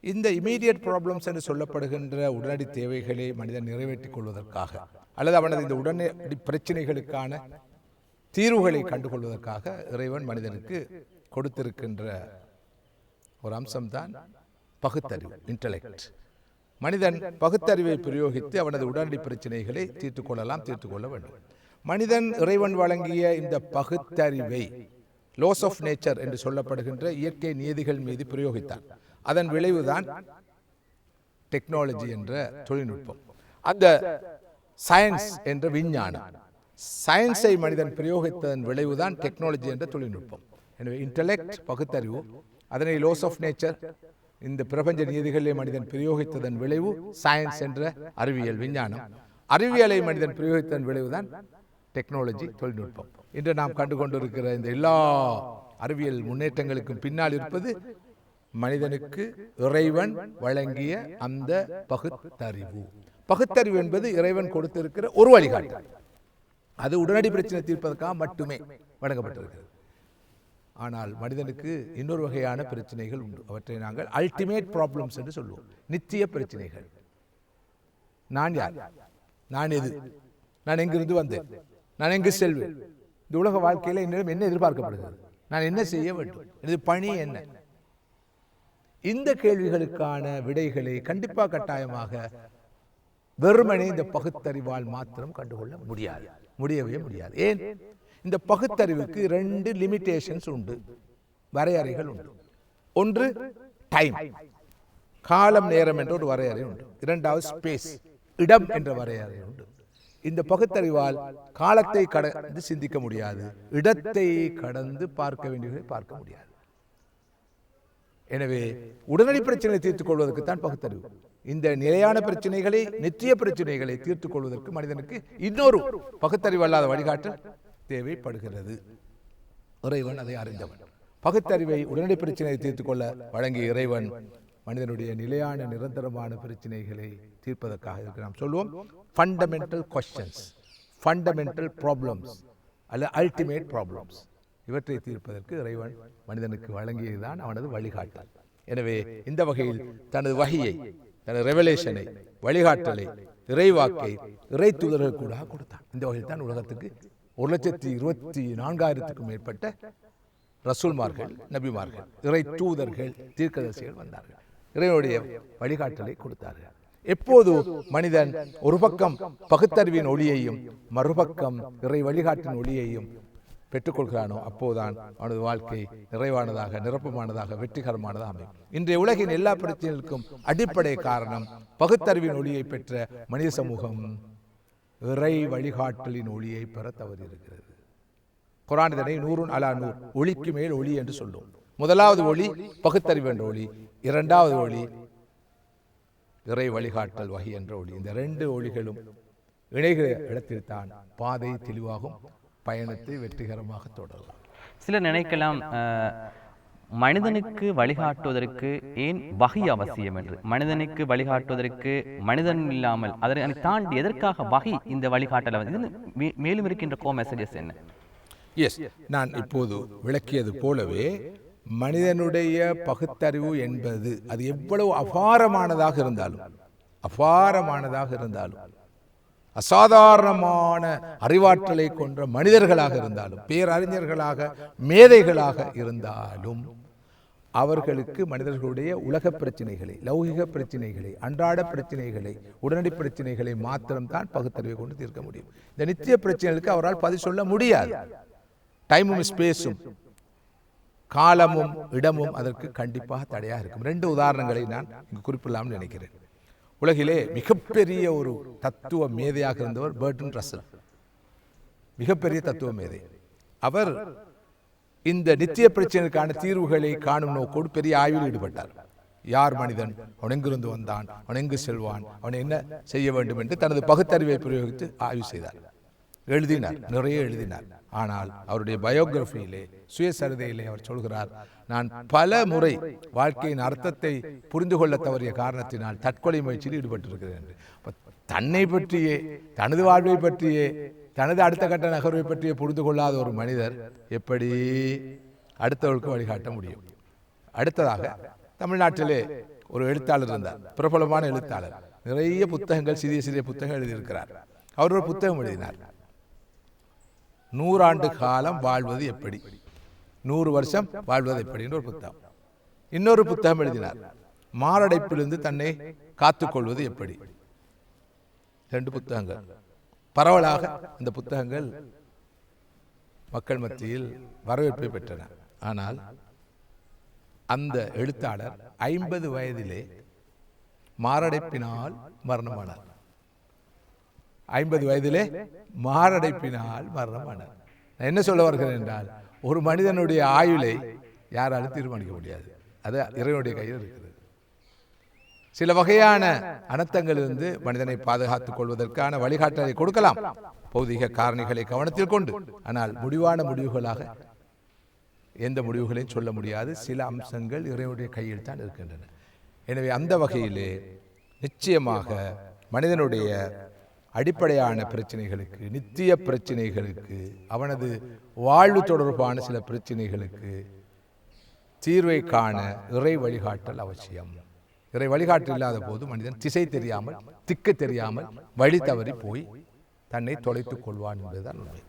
இந்த இமீடியட் ப்ராப்ளம்ஸ் என்று சொல்லப்படுகின்ற உடனடி தேவைகளை மனிதன் நிறைவேற்றிக் கொள்வதற்காக அல்லது அவனது இந்த உடனடி பிரச்சனைகளுக்கான தீர்வுகளை கண்டுகொள்வதற்காக இறைவன் மனிதனுக்கு கொடுத்திருக்கின்ற ஒரு அம்சம்தான் பகுத்தறிவு, இன்டலெக்ட். மனிதன் பகுத்தறிவை பிரயோகித்து அவனது உடனடி பிரச்சனைகளை தீர்த்து கொள்ள வேண்டும். மனிதன் இறைவன் வழங்கிய இந்த பகுத்தறிவை லோஸ் ஆஃப் நேச்சர் என்று சொல்லப்படுகின்ற இயற்கை நியதிகள் மீது பிரயோகித்தான். அதன் விளைவுதான் டெக்னாலஜி என்ற தொழில்நுட்பம், அந்த சயின்ஸ் என்ற விஞ்ஞானம். சயின்ஸை மனிதன் பிரயோகித்ததன் விளைவுதான் டெக்னாலஜி என்ற தொழில்நுட்பம். எனவே இன்டலெக்ட், பகுத்தறிவு, அதனை லோஸ் ஆஃப் நேச்சர், இந்த பிரபஞ்ச நியதிகளை மனிதன் பிரயோகித்ததன் விளைவு சயின்ஸ் என்ற அறிவியல், விஞ்ஞானம். அறிவியலை மனிதன் பிரயோகித்ததன் விளைவுதான் டெக்னாலஜி, தொழில்நுட்பம். இன்று நாம் கண்டுகொண்டிருக்கிற இந்த எல்லா அறிவியல் முன்னேற்றங்களுக்கும் பின்னால் இருப்பது மனிதனுக்கு இறைவன் வழங்கிய அந்த பகுத்தறிவு. பகுத்தறிவு என்பது இறைவன் கொடுத்திருக்கிற ஒரு வழிகாட்டு. அது உடனடி பிரச்சனை தீர்ப்பதற்காக மட்டுமே வழங்கப்பட்டிருக்கிறது. ஆனால் மனிதனுக்கு இன்னொரு வகையான பிரச்சனைகள் உண்டு. அவற்றை நாங்கள் அல்டிமேட் ப்ராப்ளம்ஸ் என்று சொல்லுவோம். நித்திய பிரச்சனைகள். நான் யார், நான் எது, நான் எங்கிருந்து வந்தேன், நான் எங்கு செல்வேன், இந்த உலக வாழ்க்கையில் என்னிடம் என்ன எதிர்பார்க்கப்படுகிறது, நான் என்ன செய்ய வேண்டும், எனது பணி என்ன, இந்த கேள்விகளுக்கான விடைகளை கண்டிப்பாக கட்டாயமாக வெறுமனே இந்த பகுத்தறிவால் மாத்திரம் கண்டுகொள்ள முடியவே முடியாது. ஏன்? இந்த பகுத்தறிவுக்கு 2 லிமிடேஷன்ஸ் உண்டு, வரையறைகள் உண்டு. ஒன்று டைம், காலம் நேரம் என்ற ஒரு வரையறை உண்டு. இரண்டாவது ஸ்பேஸ், இடம் என்ற வரையறை உண்டு. இந்த பகுத்தறிவால் காலத்தை கடந்து சிந்திக்க முடியாது, இடத்தை கடந்து பார்க்க வேண்டியதை பார்க்க முடியாது. எனவே உடனடி பிரச்சனைகளை தீர்த்துக் கொள்வதற்குத்தான் பகுத்தறிவு. இந்த நிலையான பிரச்சனைகளை, நித்திய பிரச்சனைகளை தீர்த்துக் கொள்வதற்கு மனிதனுக்கு இன்னொரு பகுத்தறிவு அல்லாத வழிகாட்டல் தேவைப்படுகிறது. இறைவன் அதை அறிந்தவன். பகுத்தறிவை உடனடி பிரச்சனையை தீர்த்துக் கொள்ள வழங்கிய இறைவன் மனிதனுடைய நிலையான நிரந்தரமான பிரச்சனைகளை தீர்ப்பதற்காக இருக்கு. நாம் சொல்லுவோம் ஃபண்டமெண்டல் கொஸ்டின்ஸ், ஃபண்டமெண்டல் ப்ராப்ளம்ஸ் அல்ல அல்டிமேட் ப்ராப்ளம்ஸ். இவற்றை தீர்ப்பதற்கு இறைவன் மனிதனுக்கு வழங்கியதுதான் அவனது வழிகாட்டல். எனவே இந்த வகையில் தனது வகையை, தனது ரெவலேஷனை, வழிகாட்டலை, இறைவாக்கை இறை தூதர்கள் கூட கொடுத்தான். இந்த வகையில் தான் உலகத்துக்கு 1,24,000க்கும் மேற்பட்ட ரசூல்மார்கள், நபிமார்கள், இறை தூதர்கள், தீர்க்கதரிசிகள் வந்தார்கள். இறைவனுடைய வழிகாட்டலை கொடுத்தார்கள். எப்போது மனிதன் ஒரு பக்கம் பகுத்தறிவின் ஒளியையும் மறுபக்கம் இறை வழிகாட்டின் ஒளியையும் பெற்றுக்கொள்கிறானோ அப்போதுதான் அவனது வாழ்க்கை நிறைவானதாக, நிரப்பமானதாக, வெற்றிகரமானதாக அமையும். இன்றைய உலகின் எல்லா பிரச்சனைகளுக்கும் அடிப்படை காரணம் பகுத்தறிவின் ஒளியை பெற்ற மனித சமூகம் இறை வழிகாட்டலின் ஒளியை பெற தவறியிருக்கிறது. குர்ஆன் இதனை 100 அலா 100, ஒளிக்கு மேல் ஒளி என்று சொல்லும். முதலாவது ஒளி பகுத்தறிவு என்ற ஒளி, இரண்டாவது ஒளி இறை வழிகாட்டல் வகை என்ற ஒளி. இந்த 2 ஒளிகளும் இணைகிற இடத்தில் தான் பாதை தெளிவாகும், பயணத்தை வெற்றிகரமாக தொடரும். சிலர் நினைக்கலாம், மனிதனுக்கு வழிகாட்டுவதற்கு ஏன் வகை அவசியம் என்று. மனிதனுக்கு வழிகாட்டுவதற்கு மனிதன் இல்லாமல் அதனை தாண்டி எதற்காக வகை இந்த வழிகாட்டல் மேலும் இருக்கின்ற மெசேஜஸ் என்ன? எஸ், நான் இப்போது விளக்கியது போலவே மனிதனுடைய பகுத்தறிவு என்பது அது எவ்வளவு அபாரமானதாக இருந்தாலும் அசாதாரணமான அறிவாற்றலை கொன்ற மனிதர்களாக இருந்தாலும், பேரறிஞர்களாக, மேதைகளாக இருந்தாலும், அவர்களுக்கு மனிதர்களுடைய உலக பிரச்சனைகளை, லௌகிக பிரச்சனைகளை, அன்றாட பிரச்சனைகளை, உடனடி பிரச்சனைகளை மாத்திரம்தான் பகுத்தறிவை கொண்டு தீர்க்க முடியும். இந்த நித்திய பிரச்சனைகளுக்கு அவரால் பதில் சொல்ல முடியாது. டைமும் ஸ்பேஸும், காலமும் இடமும் அதற்கு கண்டிப்பாக தடையாக இருக்கும். 2 உதாரணங்களை நான் இங்கு குறிப்பிடலாம்னு நினைக்கிறேன். உலகிலே மிகப்பெரிய ஒரு தத்துவ மேதையாக இருந்தவர் பெர்ட்ரண்ட் ரசல். மிகப்பெரிய தத்துவ மேதை. அவர் இந்த நித்திய பிரச்சனைக்கான தீர்வுகளை காணும் நோக்கோடு பெரிய ஆய்வில் ஈடுபட்டார். யார் மனிதன், அவன் எங்கிருந்து வந்தான், அவன் எங்கு செல்வான், அவன் என்ன செய்ய வேண்டும் என்று தனது பகுத்தறிவை பிரயோகித்து ஆய்வு செய்தார், எழுதினார், நிறைய எழுதினார். ஆனால் அவருடைய பயோகிராஃபியிலே, சுயசரிதையிலே அவர் சொல்கிறார், நான் பல முறை வாழ்க்கையின் அர்த்தத்தை புரிந்து கொள்ள தவறிய காரணத்தினால் தற்கொலை முயற்சியில் ஈடுபட்டிருக்கிறேன் என்று. தன்னை பற்றியே, தனது வாழ்வை பற்றியே, தனது அடுத்த கட்ட நகர்வை பற்றியே புரிந்து கொள்ளாத ஒரு மனிதர் எப்படி அடுத்தவர்களுக்கு வழிகாட்ட முடியும்? அடுத்ததாக தமிழ்நாட்டிலே ஒரு எழுத்தாளர் இருந்தார், பிரபலமான எழுத்தாளர், நிறைய புத்தகங்கள், சிறிய சிறிய புத்தகங்கள் எழுதியிருக்கிறார். அவர் ஒரு புத்தகம் எழுதினார், 100 ஆண்டு காலம் வாழ்வது எப்படி, 100 வருஷம் வாழ்வது எப்படி என்ற ஒரு புத்தகம். இன்னொரு புத்தகம் எழுதினார், மாரடைப்பிலிருந்து தன்னை காத்துக்கொள்வது எப்படி. 2 புத்தகங்கள். பரவலாக இந்த புத்தகங்கள் மக்கள் மத்தியில் வரவேற்பை பெற்றன. ஆனால் அந்த எழுத்தாளர் 50 வயதிலே மாரடைப்பினால் மரணமானார். 50 வயதிலே மாரடைப்பினால் மரணமானார். நான் என்ன சொல்ல வருகிறேன் என்றால், ஒரு மனிதனுடைய ஆயுளை யாராலும் தீர்மானிக்க முடியாது, அது இறைவனுடைய கையில் இருக்கிறது. சில வகையான அனர்த்தங்களிலிருந்து மனிதனை பாதுகாத்துக் கொள்வதற்கான வழிகாட்டலை கொடுக்கலாம், பௌதிக காரணிகளை கவனத்தில் கொண்டு. ஆனால் முடிவான முடிவுகளாக எந்த முடிவுகளையும் சொல்ல முடியாது. சில அம்சங்கள் இறைவனுடைய கையில் தான் இருக்கின்றன. எனவே அந்த வகையிலே நிச்சயமாக மனிதனுடைய அடிப்படையான பிரச்சனைகளுக்கு, நித்திய பிரச்சனைகளுக்கு, அவனது வாழ்வு தொடர்பான சில பிரச்சனைகளுக்கு தீர்வை காண இறை வழிகாட்டல் அவசியம். இறை வழிகாட்டல் இல்லாத போது மனிதன் திசை தெரியாமல், திக்கு தெரியாமல் வழி தவறி போய் தன்னை தொலைத்துக் கொள்வான் என்பதுதான் உண்மை.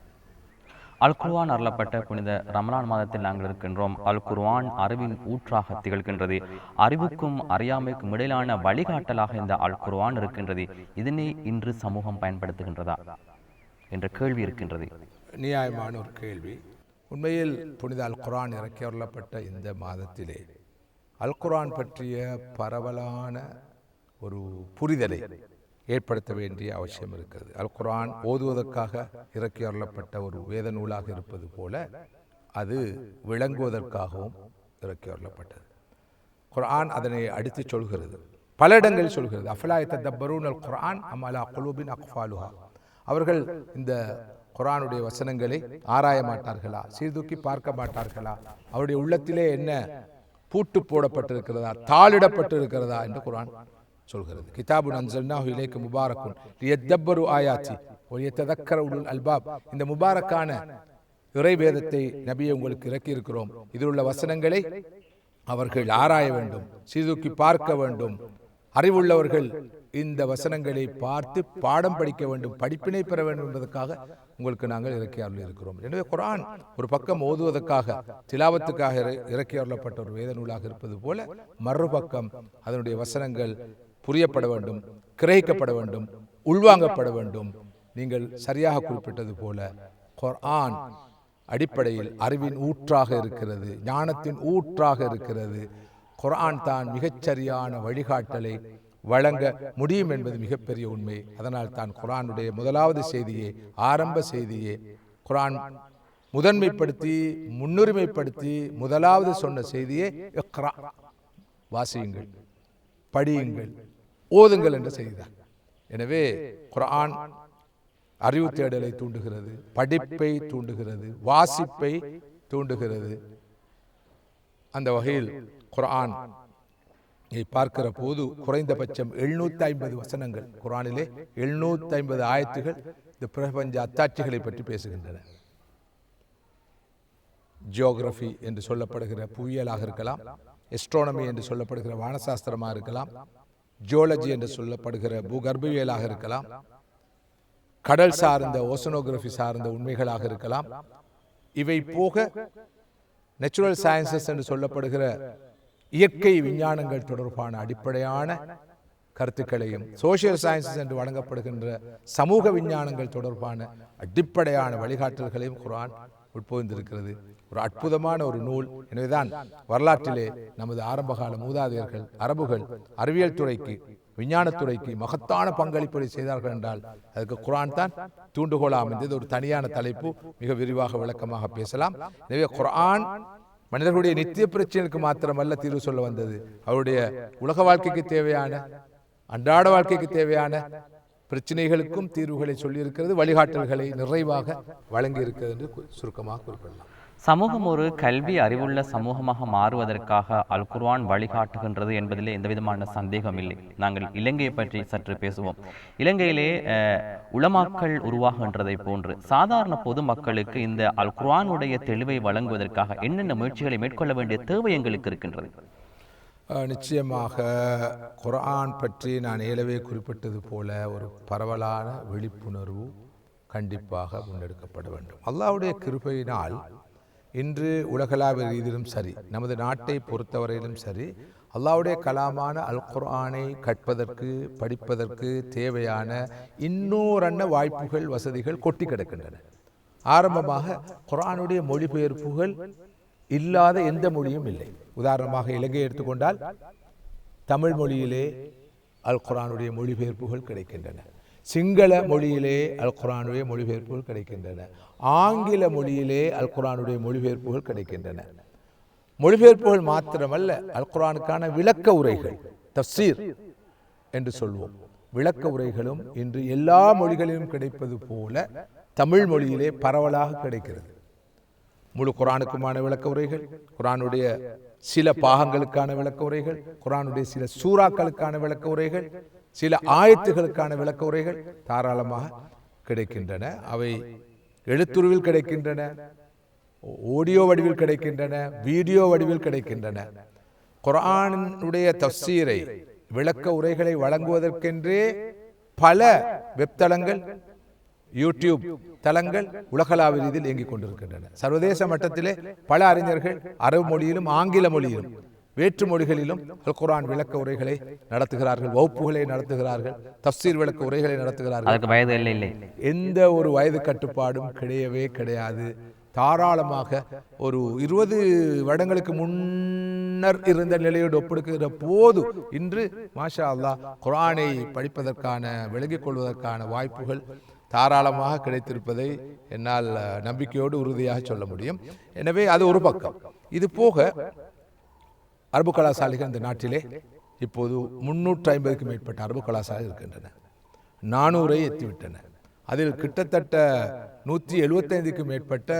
அல் குர்ஆன் அருளப்பட்ட புனித ரமலான் மாதத்தில் நாங்கள் இருக்கின்றோம். அல் குர்ஆன் அறிவின் ஊற்றாக திகழ்கின்றது. அறிவுக்கும் அறியாமைக்கும் இடையிலான வழிகாட்டலாக இந்த அல் குர்ஆன் இருக்கின்றது. இதனை இன்று சமூகம் பயன்படுத்துகின்றதா என்ற கேள்வி இருக்கின்றது. நியாயமான ஒரு கேள்வி. உண்மையில் புனித அல் குர்ஆன் இறக்கி அருளப்பட்ட இந்த மாதத்திலே அல் குர்ஆன் பற்றிய பரவலான ஒரு புரிதலை ஏற்படுத்த வேண்டிய அவசியம் இருக்கிறது. அல் குர்ஆன் ஓதுவதற்காக இறக்கி அருளப்பட்ட ஒரு வேத நூலாக இருப்பது போல அது விளங்குவதற்காகவும் இறக்கி அருளப்பட்டது. குர்ஆன் அதனை அடித்து சொல்கிறது, பல இடங்களில் சொல்கிறது. அஃபலா யததப்பரூன அல் குர்ஆன் அம் அலா குலூபின் அக்ஃபாலுஹா. அவர்கள் இந்த குர்ஆனுடைய வசனங்களை ஆராய மாட்டார்களா, சீர்தூக்கி பார்க்க மாட்டார்களா, அவருடைய உள்ளத்திலே என்ன பூட்டு போடப்பட்டிருக்கிறதா, தாளிடப்பட்டிருக்கிறதா என்று குர்ஆன் சொல்கிறது. கிதாபுன் அன்ஸல்னாஹு இலைக்க முபாரக்குன் லியத்தப்பரு ஆயாத்தி வலியத்ததக்கர உலுல் அல்பாப். இந்த முபாரக்கான இறை வேதத்தை நபியை உங்களுக்கு இறக்கி இருக்கிறோம். இதில் உள்ள வசனங்களை அவர்கள் ஆராய வேண்டும், சீர்தூக்கி பார்க்க வேண்டும். அறிவுள்ளவர்கள் இந்த வசனங்களை பார்த்து பாடம் படிக்க வேண்டும், படிப்பினை பெற வேண்டும் என்பதற்காக உங்களுக்கு நாங்கள் இறக்கி அருள் இருக்கிறோம். எனவே குர்ஆன் ஒரு பக்கம் ஓதுவதற்காக, திலாவத்துக்காக இறக்கி அருளப்பட்ட ஒரு வேத நூலாக இருப்பது போல, மறுபக்கம் அதனுடைய வசனங்கள் புரியப்பட வேண்டும், கிரகிக்கப்பட வேண்டும், உள்வாங்கப்பட வேண்டும். நீங்கள் சரியாக குறிப்பிட்டது போல குர்ஆன் அடிப்படையில் அறிவின் ஊற்றாக இருக்கிறது, ஞானத்தின் ஊற்றாக இருக்கிறது. குர்ஆன் தான் மிகச்சரியான வழிகாட்டலை வழங்க முடியும் என்பது மிகப்பெரிய உண்மை. அதனால் தான் குர்ஆனுடைய முதலாவது செய்தியே, ஆரம்ப செய்தியே குர்ஆன் முதன்மைப்படுத்தி, முன்னுரிமைப்படுத்தி முதலாவது சொன்ன செய்தியே இக்ரா, வாசியுங்கள், படியுங்கள், ஓதுங்கள் என்ற செய்திதான். எனவே குர்ஆன் அறிவு தேடலை தூண்டுகிறது, படிப்பை தூண்டுகிறது, வாசிப்பை தூண்டுகிறது. அந்த வகையில் குர்ஆன் பார்க்கிற போது குறைந்தபட்சம் 750 வசனங்கள், குர்ஆனிலே 750 ஆயத்துகள் இந்த பிரபஞ்ச அத்தாட்சிகளை பற்றி பேசுகின்றன. ஜியோகிராஃபி என்று சொல்லப்படுகிற புவியியலாக இருக்கலாம், எஸ்ட்ரோனமி என்று சொல்லப்படுகிற வானசாஸ்திரமாக இருக்கலாம், ஜியோலஜி என்று சொல்லப்படுகிற பூகர்பவியலாக இருக்கலாம், கடல் சார்ந்த ஓசனோகிராஃபி சார்ந்த உண்மைகளாக இருக்கலாம். இவை போக நேச்சுரல் சயின்சஸ் என்று சொல்லப்படுகிற இயற்கை விஞ்ஞானங்கள் தொடர்பான அடிப்படையான கருத்துக்களையும், சோசியல் சயின்சஸ் என்று வழங்கப்படுகின்ற சமூக விஞ்ஞானங்கள் தொடர்பான அடிப்படையான வழிகாட்டல்களையும் குர்ஆன் உட்பொதிந்திருக்கிறது. ஒரு அற்புதமான ஒரு நூல். எனவேதான் வரலாற்றிலே நமது ஆரம்பகால மூதாதையர்கள், அரபுகள் அறிவியல் துறைக்கு, விஞ்ஞானத்துறைக்கு மகத்தான பங்களிப்பை செய்தார்கள் என்றால் அதுக்கு குர்ஆன் தான் தூண்டுகோலாக அமைந்தது. ஒரு தனியான தலைப்பு, மிக விரிவாக விளக்கமாக பேசலாம். எனவே குர்ஆன் மனிதர்களுடைய நித்திய பிரச்சனைக்கு மாத்திரமல்ல தீர்வு சொல்ல வந்தது, அவருடைய உலக வாழ்க்கைக்கு தேவையான அன்றாட வாழ்க்கைக்கு தேவையான பிரச்சனைகளுக்கும் தீர்வுகளை சொல்லியிருக்கிறது, வழிகாட்டல்களை நிறைவாக வழங்கி இருக்கிறது என்று சுருக்கமாக குறிப்பிடலாம். சமூகம் ஒரு கல்வி அறிவுள்ள சமூகமாக மாறுவதற்காக அல் குர்ஆன் வழிகாட்டுகின்றது என்பதிலே எந்தவிதமான சந்தேகம் இல்லை. நாங்கள் இலங்கையை பற்றி சற்று பேசுவோம். இலங்கையிலே உலமாக்கள் உருவாகின்றதை போன்று சாதாரண பொதுமக்களுக்கு இந்த அல் குர்ஆனுடைய தெளிவை வழங்குவதற்காக என்னென்ன முயற்சிகளை மேற்கொள்ள வேண்டிய தேவை எங்களுக்கு இருக்கின்றது? நிச்சயமாக குர்ஆன் பற்றி நான் ஏலவே குறிப்பிட்டது போல ஒரு பரவலான விழிப்புணர்வு கண்டிப்பாக முன்னெடுக்கப்பட வேண்டும். அல்லாஹ்வுடைய கிருபையினால் இன்று உலகளாவிய ரீதியிலும் சரி, நமது நாட்டை பொறுத்தவரையிலும் சரி, அல்லாஹ்வுடைய கலாமான அல் குர்ஆனை கற்பதற்கு படிப்பதற்கு தேவையான இன்னோரன்ன வாய்ப்புகள் வசதிகள் கொட்டி கிடக்கின்றன. ஆரம்பமாக குர்ஆனுடைய மொழிபெயர்ப்புகள் இல்லாத எந்த மொழியும் இல்லை. உதாரணமாக இலங்கையை எடுத்துக்கொண்டால் தமிழ் மொழியிலே அல் குர்ஆனுடைய மொழிபெயர்ப்புகள் கிடைக்கின்றன, சிங்கள மொழியிலே அல் குர்ஆனுடைய மொழிபெயர்ப்புகள் கிடைக்கின்றன, ஆங்கில மொழியிலே அல் குர்ஆனுடைய மொழிபெயர்ப்புகள் கிடைக்கின்றன. மொழிபெயர்ப்புகள் மாத்திரமல்ல, அல் குர்ஆனுக்கான விளக்க உரைகள், தஃப்சீர் என்று சொல்வோம், விளக்க உரைகளும் இன்று எல்லா மொழிகளிலும் கிடைப்பது போல தமிழ் மொழியிலே பரவலாக கிடைக்கிறது. முழு குர்ஆனுக்குமான விளக்க உரைகள், குர்ஆனுடைய சில பாகங்களுக்கான விளக்க உரைகள், குர்ஆனுடைய சில சூறாக்களுக்கான விளக்க உரைகள், சில ஆயத்துகளுக்கான விளக்க உரைகள் தாராளமாக கிடைக்கின்றன. அவை எழுத்துருவில் கிடைக்கின்றன, ஆடியோ வடிவில் கிடைக்கின்றன, வீடியோ வடிவில் கிடைக்கின்றன. குர்ஆனுடைய தஃப்சீரை விளக்க உரைகளை வழங்குவதற்கென்றே பல வெப்தளங்கள், யூடியூப் தளங்கள் உலகளாவிய ரீதியில் இயங்கிக் கொண்டிருக்கின்றன. சர்வதேச மட்டத்திலே பல அறிஞர்கள் அரபு மொழியிலும் ஆங்கில மொழியிலும் வேற்று மொழிகளிலும் அல் குர்ஆன் விளக்க உரைகளை நடத்துகிறார்கள், வகுப்புகளை நடத்துகிறார்கள், தஃப்சீர் விளக்க உரைகளை நடத்துகிறார்கள். எந்த ஒரு வயது கட்டுப்பாடும் கிடையவே கிடையாது. தாராளமாக ஒரு 20 வருடங்களுக்கு முன்னர் இருந்த நிலையோடு ஒப்பிடுகிற போது இன்று மாஷா அல்லாஹ் குர்ஆனை படிப்பதற்கான விளங்கிக் கொள்வதற்கான வாய்ப்புகள் தாராளமாக கிடைத்திருப்பதை என்னால் நம்பிக்கையோடு உறுதியாக சொல்ல முடியும். எனவே அது ஒரு பக்கம். இது போக அரபு கலாசாலைகள் இந்த நாட்டிலே இப்போது 350க்கும் மேற்பட்ட அரபு கலாசாலை இருக்கின்றன. 400ஐ எத்திவிட்டன. அதில் கிட்டத்தட்ட 175க்கும் மேற்பட்ட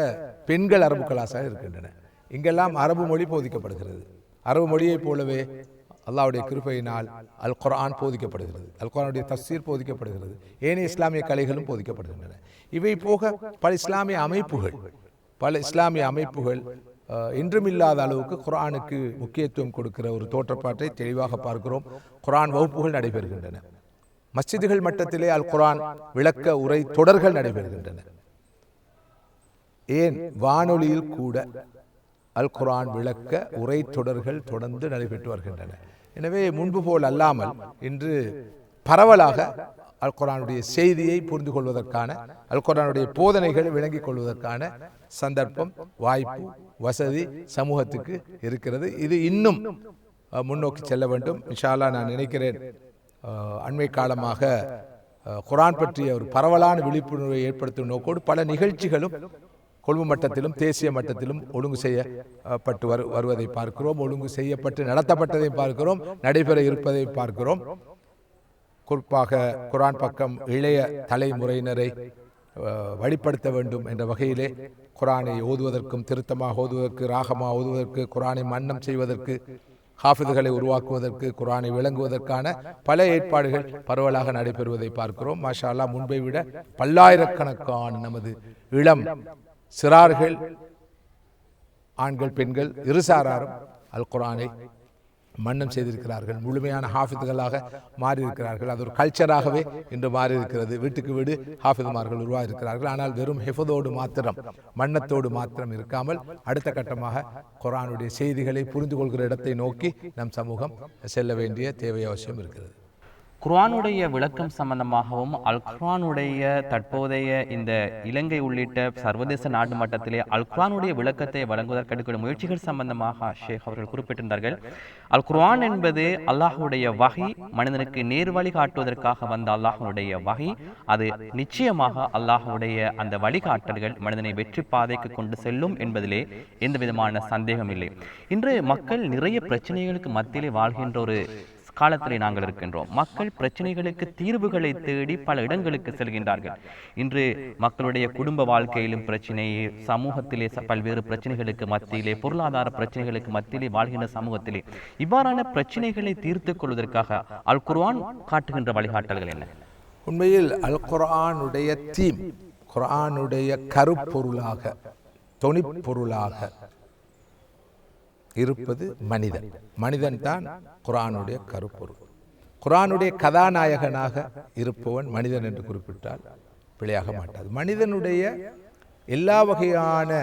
பெண்கள் அரபு கலாசாலை இருக்கின்றன. இங்கெல்லாம் அரபு மொழி போதிக்கப்படுகிறது. அரபு மொழியைப் போலவே அல்லாஹ்வுடைய கிருபையினால் அல் குர்ஆன் போதிக்கப்படுகிறது, அல் குர்ஆனுடைய தஃப்சீர் போதிக்கப்படுகிறது, ஏனைய இஸ்லாமிய கலைகளும் போதிக்கப்படுகின்றன. இவை போக பல இஸ்லாமிய அமைப்புகள் இன்றுமில்லாத அளவுக்கு குர்ஆனுக்கு முக்கியத்துவம் கொடுக்கிற ஒரு தோற்றப்பாட்டை தெளிவாக பார்க்கிறோம். குர்ஆன் வகுப்புகள் நடைபெறுகின்றன. மஸ்ஜிதுகள் மட்டத்திலே அல் குர்ஆன் விளக்க உரை தொடர்கள் நடைபெறுகின்றன. ஏன் வானொலியில் கூட அல் குர்ஆன் விளக்க உரை தொடர்கள் தொடர்ந்து நடைபெற்று வருகின்றன. எனவே முன்பு போல் அல்லாமல் இன்று பரவலாக அல் குர்ஆனுடைய செய்தியை புரிந்து கொள்வதற்கான, அல் குர்ஆனுடைய போதனைகளை விளங்கிக் கொள்வதற்கான சந்தர்ப்பம், வாய்ப்பு, வசதி சமூகத்துக்கு இருக்கிறது. இது இன்னும் முன்னோக்கி செல்ல வேண்டும். இன்ஷா அல்லாஹ் நான் நினைக்கிறேன் அண்மை காலமாக குர்ஆன் பற்றிய ஒரு பரவலான விழிப்புணர்வை ஏற்படுத்தும் நோக்கோடு பல நிகழ்ச்சிகளும் கொள்கை மட்டத்திலும் தேசிய மட்டத்திலும் ஒழுங்கு செய்யப்பட்டு வருவதை பார்க்கிறோம். ஒழுங்கு செய்யப்பட்டு நடத்தப்பட்டதை பார்க்கிறோம், நடைபெற இருப்பதை பார்க்கிறோம். குறிப்பாக குர்ஆன் பக்கம் இளைய தலைமுறையினரை வழிப்படுத்த வேண்டும் என்ற வகையிலே குர்ஆனை ஓதுவதற்கும், திருத்தமாக ஓதுவதற்கு, ராகமாக ஓதுவதற்கு, குர்ஆனை மன்னம் செய்வதற்கு, ஹாஃபிதுகளை உருவாக்குவதற்கு, குர்ஆனை விளங்குவதற்கான பல ஏற்பாடுகள் பரவலாக நடைபெறுவதை பார்க்கிறோம். மாஷா அல்லாஹ் முன்பை விட பல்லாயிரக்கணக்கான நமது இளம் சிறார்கள், ஆண்கள் பெண்கள் இருசாராரும் அல் குர்ஆனை மன்னம் செய்திருக்கிறார்கள். முழுமையான ஹாஃபிதுகளாக மாறியிருக்கிறார்கள். அது ஒரு கல்ச்சராகவே இன்று மாறியிருக்கிறது. வீட்டுக்கு வீடு ஹாஃபிதுமார்கள் உருவாகியிருக்கிறார்கள். ஆனால் வெறும் ஹிஃபதோடு மாத்திரம், மன்னத்தோடு மாத்திரம் இருக்காமல் அடுத்த கட்டமாக குர்ஆனுடைய செய்திகளை புரிந்து கொள்கிற இடத்தை நோக்கி நம் சமூகம் செல்ல வேண்டிய தேவை அவசியம் இருக்கிறது. குர்ஆனுடைய விளக்கம் சம்பந்தமாகவும் அல் குர்ஆனுடைய தற்போதைய இந்த இலங்கை உள்ளிட்ட சர்வதேச நாட்டு மட்டத்திலே அல் குர்ஆனுடைய விளக்கத்தை வழங்குவதற்கு எடுக்கும் முயற்சிகள் சம்பந்தமாக ஷேக் அவர்கள் குறிப்பிட்டிருந்தார்கள். அல் குர்ஆன் என்பது அல்லாஹ்வுடைய வஹி, மனிதனுக்கு நேர் வழி காட்டுவதற்காக வந்த அல்லாஹ்வுடைய வஹி. அது நிச்சயமாக அல்லாஹ்வுடைய அந்த வழிகாட்டல்கள் மனிதனை வெற்றி பாதைக்கு கொண்டு செல்லும் என்பதிலே எந்த விதமான சந்தேகம் இல்லை. இன்று மக்கள் நிறைய பிரச்சனைகளுக்கு மத்தியிலே வாழ்கின்ற ஒரு காலத்திலே நாங்கள் இருக்கின்றோம். மக்கள் பிரச்சனைகளுக்கு தீர்வுகளை தேடி பல இடங்களுக்கு செல்கின்றார்கள். இன்று மக்களுடைய குடும்ப வாழ்க்கையிலும் பிரச்சனை, சமூகத்திலே பல்வேறு பிரச்சனைகளுக்கு மத்தியிலே, பொருளாதார பிரச்சனைகளுக்கு மத்தியிலே வாழ்கின்ற சமூகத்திலே இவ்வாறான பிரச்சனைகளை தீர்த்துக் கொள்வதற்காக அல் குர்ஆன் காட்டுகின்ற வழிகாட்டல்கள் என்ன? உண்மையில் அல் குர்ஆனுடைய தீம், குர்ஆனுடைய கருப்பொருளாக, தொனிப்பொருளாக இருப்பது மனிதன். மனிதன் தான் குர்ஆனுடைய கருப்பொருள். குர்ஆனுடைய கதாநாயகனாக இருப்பவன் மனிதன் என்று குறிப்பிட்டால் பிழையாக மாட்டாது. மனிதனுடைய எல்லா வகையான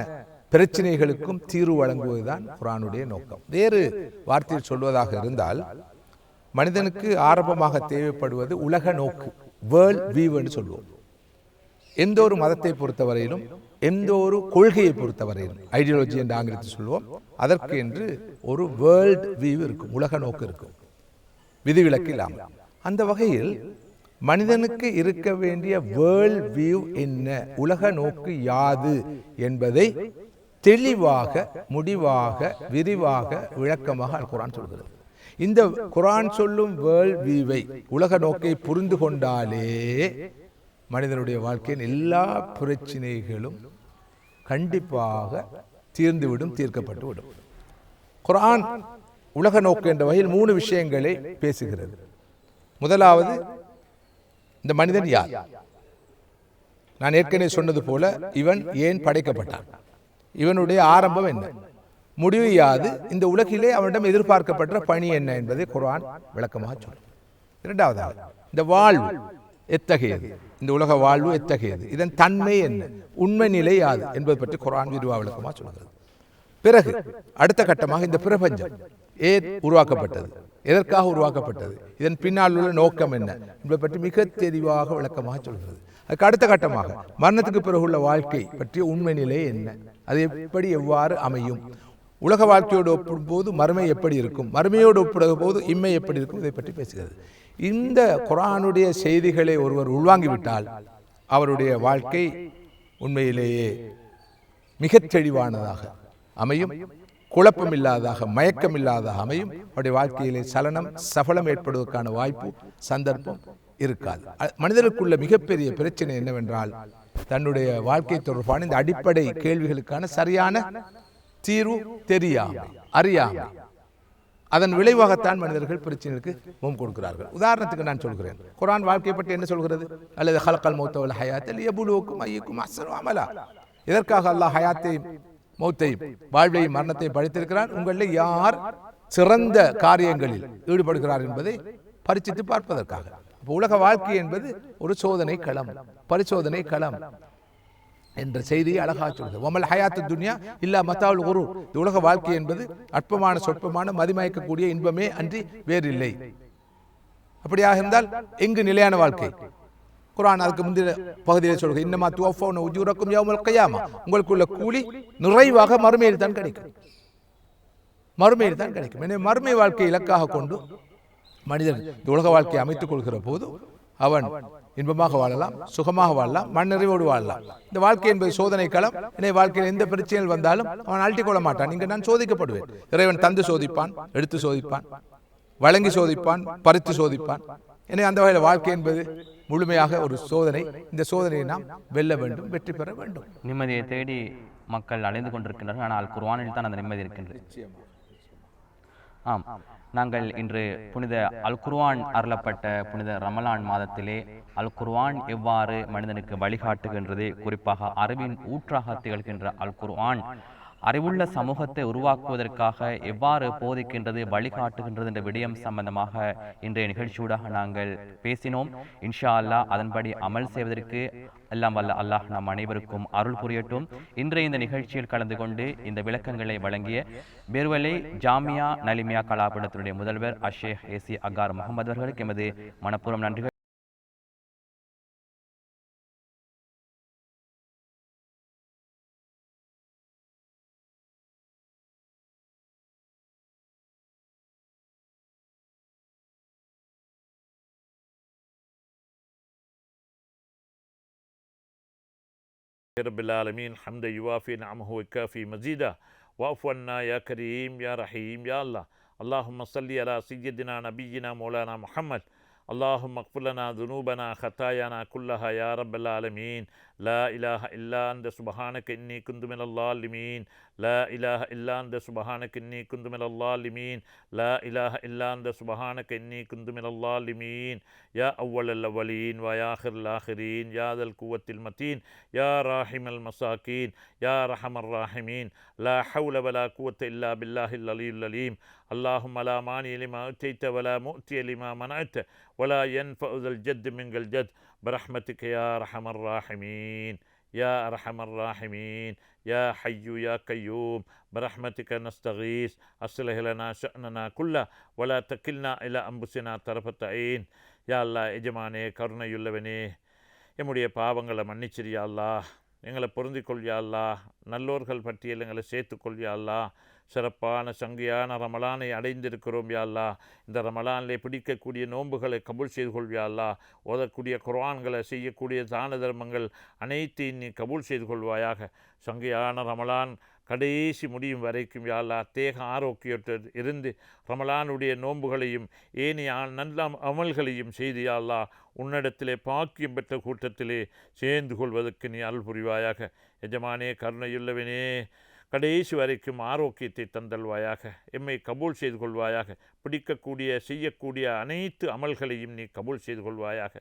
பிரச்சனைகளுக்கும் தீர்வு வழங்குவதுதான் குர்ஆனுடைய நோக்கம். வேறு வார்த்தையில் சொல்வதாக இருந்தால், மனிதனுக்கு ஆரம்பமாக தேவைப்படுவது உலக நோக்கு, வேர்ல்ட் வியூ என்று சொல்வோம். எந்த ஒரு மதத்தை பொறுத்தவரையிலும், எந்த ஒரு கொள்கையை பொறுத்தவரையிலும், ஐடியாலஜி என்று ஆங்கிலத்தில் சொல்வோம், அதற்கு என்று ஒரு வேர்ல்ட் வியூ இருக்கும், உலக நோக்கு இருக்கும், விதிவிலக்கு இல்லாமல். அந்த வகையில் மனிதனுக்கு இருக்க வேண்டிய வேர்ல்ட் வியூ என்ன, உலக நோக்கு யாது என்பதை தெளிவாக, முடிவாக, விரிவாக, விளக்கமாக அல் குர்ஆன் சொல்கிறது. இந்த குர்ஆன் சொல்லும் வேர்ல்ட் வியூவை, உலக நோக்கை புரிந்து கொண்டாலே மனிதனுடைய வாழ்க்கையின் எல்லா பிரச்சனைகளும் கண்டிப்பாக தீர்ந்துவிடும், தீர்க்கப்பட்டு விடும். குர்ஆன் உலக நோக்கு என்ற வகையில் 3 விஷயங்களை பேசுகிறது. முதலாவது, இந்த மனிதன் யார்? நான் ஏற்கனவே சொன்னது போல, இவன் ஏன் படைக்கப்பட்டான், இவனுடைய ஆரம்பம் என்ன, முடிவு யாது, இந்த உலகிலே அவனிடம் எதிர்பார்க்கப்பட்ட பணி என்ன என்பதை குர்ஆன் விளக்கமாக சொல்லும். இரண்டாவதாக, இந்த வாழ்வு எத்தகையது, இந்த உலக வாழ்வு எத்தகையது, இதன் தன்மை என்ன, உண்மை நிலை யாது என்பது பற்றி குர்ஆன் விரிவாக விளக்கமாக சொல்கிறது. பிறகு அடுத்த கட்டமாக இந்த பிரபஞ்சம் ஏன் உருவாக்கப்பட்டது, எதற்காக உருவாக்கப்பட்டது, இதன் பின்னால் உள்ள நோக்கம் என்ன என்பதை பற்றி மிக தெளிவாக விளக்கமாக சொல்கிறது. அதுக்கு அடுத்த கட்டமாக மரணத்துக்கு பிறகு உள்ள வாழ்க்கை பற்றிய உண்மை நிலை என்ன, அது எப்படி எவ்வாறு அமையும், உலக வாழ்க்கையோடு ஒப்பிடும்போது மறுமை எப்படி இருக்கும், மறுமையோடு ஒப்பிடும் போது இம்மை எப்படி இருக்கும், இதை பற்றி பேசுகிறது. இந்த குர்ஆனுடைய செய்திகளை ஒருவர் உள்வாங்கிவிட்டால் அவருடைய வாழ்க்கை உண்மையிலேயே மிகத் தெளிவானதாக அமையும், குழப்பமில்லாததாக, மயக்கமில்லாததாக அமையும். அவருடைய வாழ்க்கையிலே சலனம், சபலம் ஏற்படுவதற்கான வாய்ப்பு, சந்தர்ப்பம் இருக்காது. மனிதனுக்குள்ள மிகப்பெரிய பிரச்சனை என்னவென்றால், தன்னுடைய வாழ்க்கை தொடர்பான இந்த அடிப்படை கேள்விகளுக்கான சரியான தீர்வு தெரியாமை, அறியாமை. அதன் விளைவாகத்தான் மனிதர்கள் பிரச்சனைகளுக்கு முகம் கொடுக்கிறார்கள். உதாரணத்துக்கு நான் சொல்கிறேன், குர்ஆன் வாழ்க்கையை பற்றி என்ன சொல்கிறது? அல்லது ஹலக்கல் மௌத்த வல் ஹயாத்த லியப்லுவக்கும் அய்யுக்கும் அஹ்ஸனு அமலா. எதற்காக அல்லாஹ் ஹயாத்தையும் மௌத்தையும், வாழ்வையும் மரணத்தையும் படைத்திருக்கிறான்? உங்களில் யார் சிறந்த காரியங்களில் ஈடுபடுகிறார் என்பதை பரிசித்து பார்ப்பதற்காக. உலக வாழ்க்கை என்பது ஒரு சோதனை களம், பரிசோதனை களம் என்ற செய்தியை அழகாக சொல்கிறது. வமல் ஹயாத்து துன்யா இல்லா மத்தாவுல் குரூர். உலக வாழ்க்கை என்பது அற்பமான, சொற்பமான, மதிமயக்கக்கூடிய இன்பமே அன்றி வேறில்லை. அப்படியாக இருந்தால் எங்கு நிலையான வாழ்க்கை? குர்ஆன் அதுக்கு முந்தைய பகுதியில் சொல்கிறது, இன்னமா துவஃபௌன உஜூரக்கும் யௌமல் கியாமா. உங்களுக்குள்ள கூலி நிறைவாக மறுமையில் தான் கிடைக்கும், மறுமையில் தான் கிடைக்கும். எனவே மறுமை வாழ்க்கை இலக்காக கொண்டு மனிதன் இந்த உலக வாழ்க்கையை அமைத்துக் கொள்கிற போது அவன் இன்பமாக வாழலாம், சுகமாக வாழலாம், மண்ணறிவோடு வாழலாம். இந்த வாழ்க்கை என்பது சோதனை களம். எனவே வாழ்க்கையில் எந்த பிரச்சனைகள் வந்தாலும் அவன் அழட்டிக் கொள்ள மாட்டான். இங்கு நான் சோதிக்கப்படுவேன். இறைவன் தந்து சோதிப்பான், எடுத்து சோதிப்பான், வழங்கி சோதிப்பான், பறித்து சோதிப்பான். எனவே அந்த வகையில் வாழ்க்கை என்பது முழுமையாக ஒரு சோதனை. இந்த சோதனையை நாம் வெல்ல வேண்டும், வெற்றி பெற வேண்டும். நிம்மதியை தேடி மக்கள் அலைந்து கொண்டிருக்கின்றனர், ஆனால் குர்ஆனில் தான் அந்த நிம்மதி இருக்கின்றது. ஆம், நாங்கள் இன்று புனித அல் குர்ஆன் அருளப்பட்ட புனித ரமலான் மாதத்திலே அல் குர்ஆன் எவ்வாறு மனிதனுக்கு வழிகாட்டுகின்றது, குறிப்பாக அறிவின் ஊற்றாக திகழ்கின்ற அல் குர்ஆன் அறிவுள்ள சமூகத்தை உருவாக்குவதற்காக எவ்வாறு போதிக்கின்றது, வழிகாட்டுகின்றது என்ற விடயம் சம்பந்தமாக இன்றைய நிகழ்ச்சியூடாக நாங்கள் பேசினோம். இன்ஷா அல்லாஹ் அதன்படி அமல் செய்வதற்கு எல்லாம் வல்ல அல்லாஹ் நம் அனைவருக்கும் அருள் புரியட்டும். இன்றைய இந்த நிகழ்ச்சியில் கலந்து கொண்டு இந்த விளக்கங்களை வழங்கிய பெர்வலை ஜாமியா நலிமியா கலாபீடத்தினுடைய முதல்வர் அஷேக் ஏசி அகார் முகமது அவர்களுக்கு எமது மனப்பூர்வம் நன்றிகள். رب العالمين حمدا يوافي نعمه ويكافي مزيدا واعف عنا يا كريم يا رحيم يا الله. اللهم صل على سيدنا نبينا مولانا محمد. اللهم اغفر لنا ذنوبنا خطايانا كلها يا رب العالمين. لا إله إلا أنت سبحانك إني كنت من الظالمين. لا إله إلا أنت سبحانك إني كنت من الظالمين. لا إله إلا أنت سبحانك إني كنت من الظالمين. يا أول الأولين ويا آخر الآخرين يا ذا القوة المتين يا راحم المساكين يا رحم الراحمين. لا حول ولا قوة إلا بالله العلي العليم. اللهم لا مانع لما أتيت ولا مؤتي لما منعت ولا ينفع ذا الجد منك الجد برحمتك يا أرحم الراحمين يا أرحم الراحمين يا حي يا قيوم برحمتك نستغيث أصلح لنا شأننا كله ولا تكلنا إلى أنفسنا طرفة عين. يا الله எஜமானே கருணையுள்ளவனே, எம்முடைய பாவங்களை மன்னிச்சிரியா அல்லாஹ், எங்களை பொருந்திக்கொள் யா அல்லாஹ், நல்லோர்கள் பட்டியல் எங்களை சேர்த்துக்கொள் யா அல்லாஹ். சிறப்பான சங்கையான ரமலானை அடைந்திருக்கிறோம் யா அல்லாஹ். இந்த ரமலானிலே பிடிக்கக்கூடிய நோன்புகளை கபூல் செய்து கொள் யா அல்லாஹ். ஓதக்கூடிய குர்ஆன்களை செய்யக்கூடிய தான தர்மங்கள் அனைத்தையும் நீ கபூல் செய்து கொள்வாயாக. சங்கையான ரமலான் கடைசி முடியும் வரைக்கும் யா அல்லாஹ் தேக ஆரோக்கியத்துடன் இருந்து ரமலானுடைய நோன்புகளையும் ஏனைய நல்ல அமல்களையும் செய்து யா அல்லாஹ் உன்னிடத்திலே பாக்கியம் பெற்ற கூட்டத்திலே சேர்ந்து கொள்வதற்கு நீ அருள் புரிவாயாக. எஜமானே கருணையுள்ளவனே, கடைசி வரைக்கும் ஆரோக்கியத்தை தந்தல்வாயாக. எம்மை கபூல் செய்து கொள்வாயாக. பிடிக்கக்கூடிய செய்யக்கூடிய அனைத்து அமல்களையும் நீ கபூல் செய்து கொள்வாயாக.